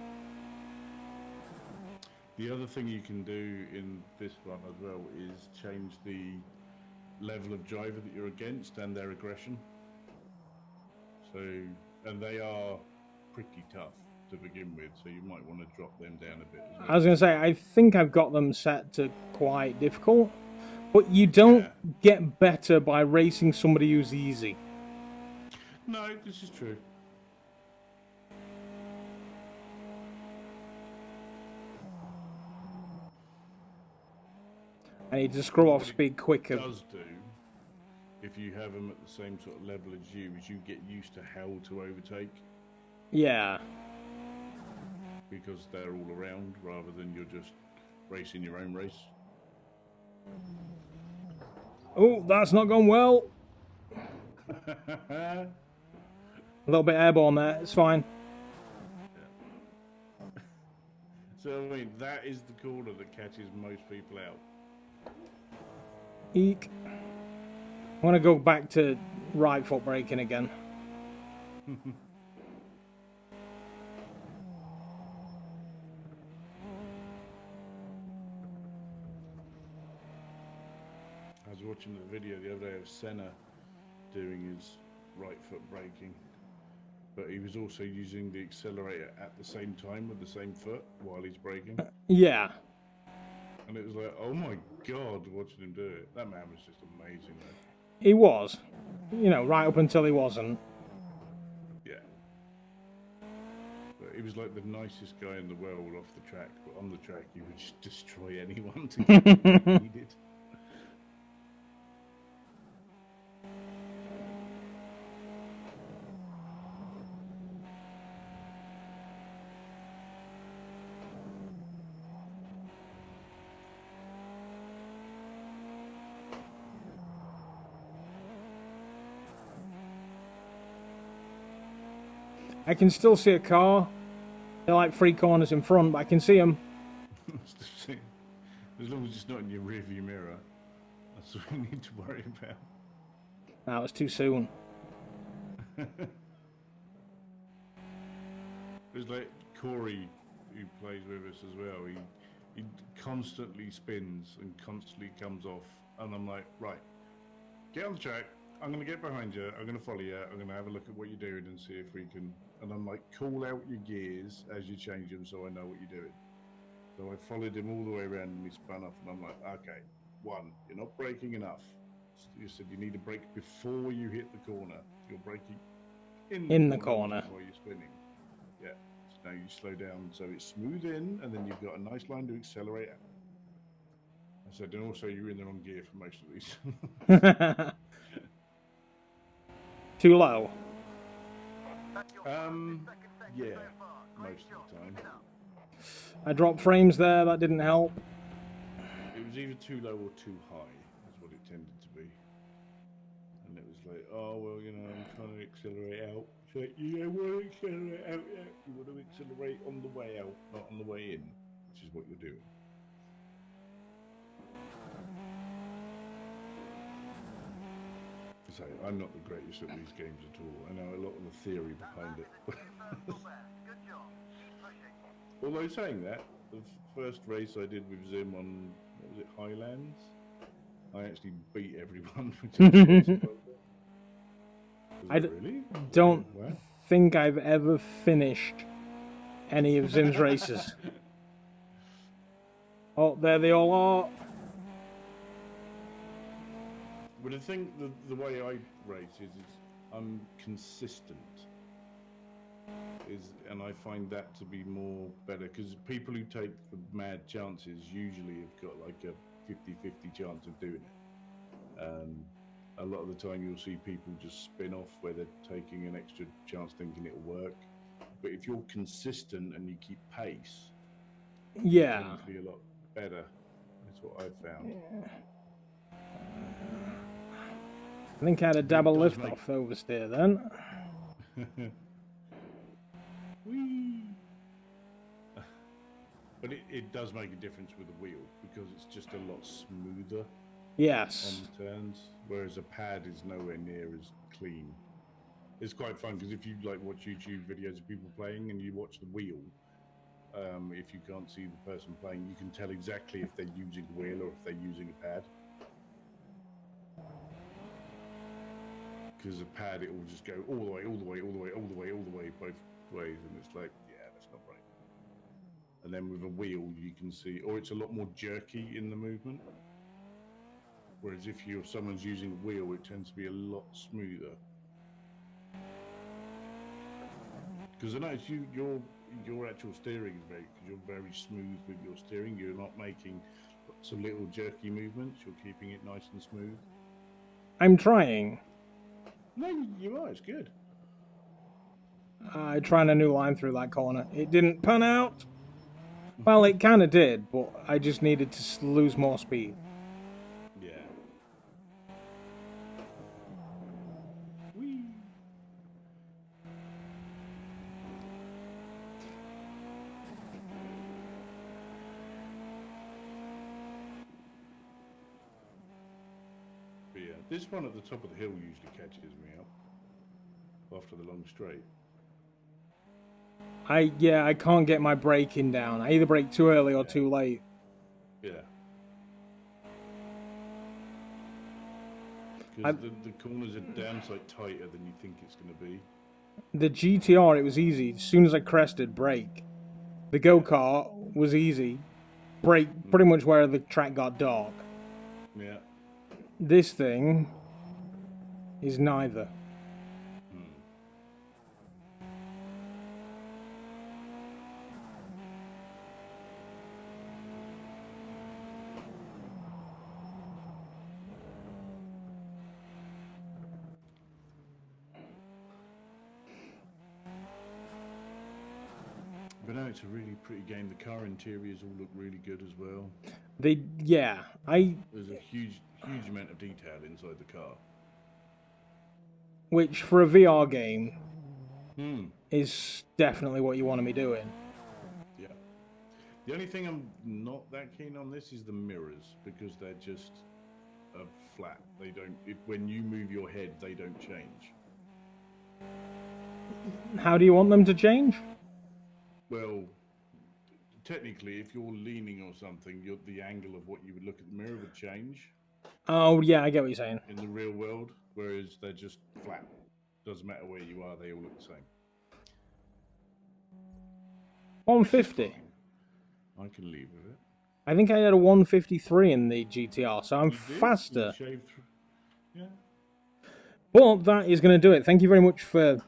The other thing you can do in this one as well is change the level of driver that you're against and their aggression. So, and they are pretty tough to begin with, so you might want to drop them down a bit as well. I was going to say, I think I've got them set to quite difficult, but you don't get better by racing somebody who's easy. No, this is true. I need to screw off What speed it quicker. does do, if you have them at the same sort of level as you, is you get used to how to overtake. Yeah. Because they're all around rather than you're just racing your own race. Oh, that's not gone well. A little bit airborne there. It's fine. Yeah. So, I mean, that is the corner that catches most people out. Eek. I want to go back to right foot braking again. I was watching the video the other day of Senna doing his right foot braking, but he was also using the accelerator at the same time with the same foot while he's braking. Yeah. And it was like, oh my god, watching him do it. That man was just amazing, though. He was. You know, right up until he wasn't. Yeah. But he was like the nicest guy in the world off the track, but on the track he would just destroy anyone to get what he needed. I can still see a car. They're like 3 corners in front, but I can see them. As long as it's not in your rearview mirror, that's all you need to worry about. That was too soon. There's like Corey, who plays with us as well. He constantly spins and constantly comes off, and I'm like, right, get on the track. I'm gonna get behind you. I'm gonna follow you. I'm gonna have a look at what you're doing and see if we can. And I'm like, call out your gears as you change them, so I know what you're doing. So I followed him all the way around, and he spun off. And I'm like, okay, 1, you're not braking enough. So you said you need to brake before you hit the corner. You're braking in the corner while you're spinning. Yeah. So now you slow down so it's smooth in, and then you've got a nice line to accelerate out. I said, and also you're in the wrong gear for most of these. Too low. Yeah, most of the time. I dropped frames there, that didn't help. It was either too low or too high, is what it tended to be. And it was like, oh, well, you know, I'm trying to accelerate out. It's like, you don't want to accelerate out yet. You want to accelerate on the way out, not on the way in, which is what you're doing. So I'm not the greatest at these games at all. I know a lot of the theory behind it. Although saying that, the first race I did with Zim on, what was it, Highlands? I actually beat everyone. Don't think I've ever finished any of Zim's races. Oh, there they all are. But I think the way I race is I'm consistent. And I find that to be more better, because people who take the mad chances usually have got like a 50-50 chance of doing it. A lot of the time you'll see people just spin off where they're taking an extra chance thinking it'll work. But if you're consistent and you keep pace, yeah, it tends to be a lot better. That's what I've found. Yeah. I think I had a double lift off oversteer then. Whee! But it does make a difference with the wheel, because it's just a lot smoother. Yes. On the turns, whereas a pad is nowhere near as clean. It's quite fun, because if you like watch YouTube videos of people playing and you watch the wheel, if you can't see the person playing, you can tell exactly if they're using a wheel or if they're using a pad. Because a pad, it will just go all the way, all the way, all the way, all the way, all the way, both ways, and it's like, yeah, that's not right. And then with a wheel, you can see, or it's a lot more jerky in the movement. Whereas if someone's using a wheel, it tends to be a lot smoother. Because I notice your actual steering is because you're very smooth with your steering. You're not making some little jerky movements. You're keeping it nice and smooth. I'm trying. No, you are. It's good. Trying a new line through that corner. It didn't pan out. Well, it kind of did, but I just needed to lose more speed. Yeah. Whee. But yeah, this one at the top of the hill usually catches me up after the long straight. I can't get my braking down. I either brake too early or too late. Yeah. Because the corners are damn sight tighter than you think it's going to be. The GTR, it was easy. As soon as I crested, brake. The go-kart was easy. Brake pretty much where the track got dark. Yeah. This thing is neither. But no, it's a really pretty game. The car interiors all look really good as well. There's a huge amount of detail inside the car. Which, for a VR game, is definitely what you want to be doing. Yeah. The only thing I'm not that keen on this is the mirrors, because they're just flat. They don't. When you move your head, they don't change. How do you want them to change? Well, technically, if you're leaning or something, the angle of what you would look at the mirror would change. Oh, yeah, I get what you're saying. In the real world, whereas they're just flat. Doesn't matter where you are, they all look the same. 150. I can leave with it. I think I had a 153 in the GTR, so I'm faster. Yeah. Well, that is going to do it. Thank you very much for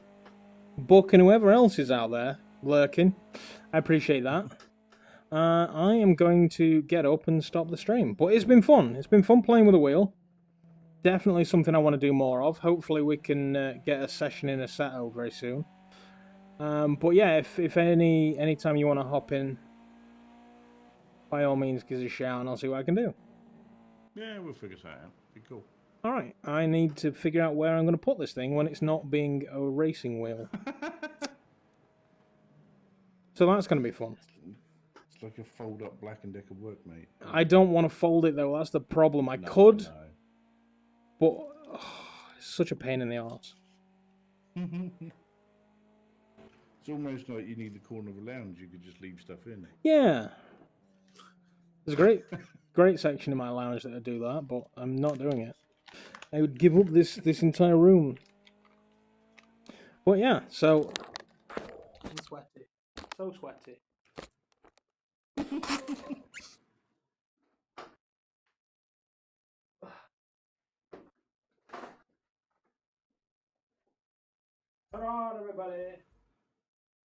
Buck and whoever else is out there lurking. I appreciate that. I am going to get up and stop the stream. But it's been fun. It's been fun playing with a wheel. Definitely something I want to do more of. Hopefully we can get a session in a Assetto very soon. But yeah, if any time you want to hop in, by all means give us a shout and I'll see what I can do. Yeah, we'll figure that out. Be cool. Alright, I need to figure out where I'm going to put this thing when it's not being a racing wheel. So that's going to be fun. It's like a fold-up Black & Decker work, mate. I don't want to fold it though, that's the problem. I could, but it's such a pain in the arse. It's almost like you need the corner of a lounge. You could just leave stuff in. Yeah. There's a great section in my lounge that I do that, but I'm not doing it. I would give up this entire room. But yeah, so I'm sweaty. So sweaty. Come on, everybody.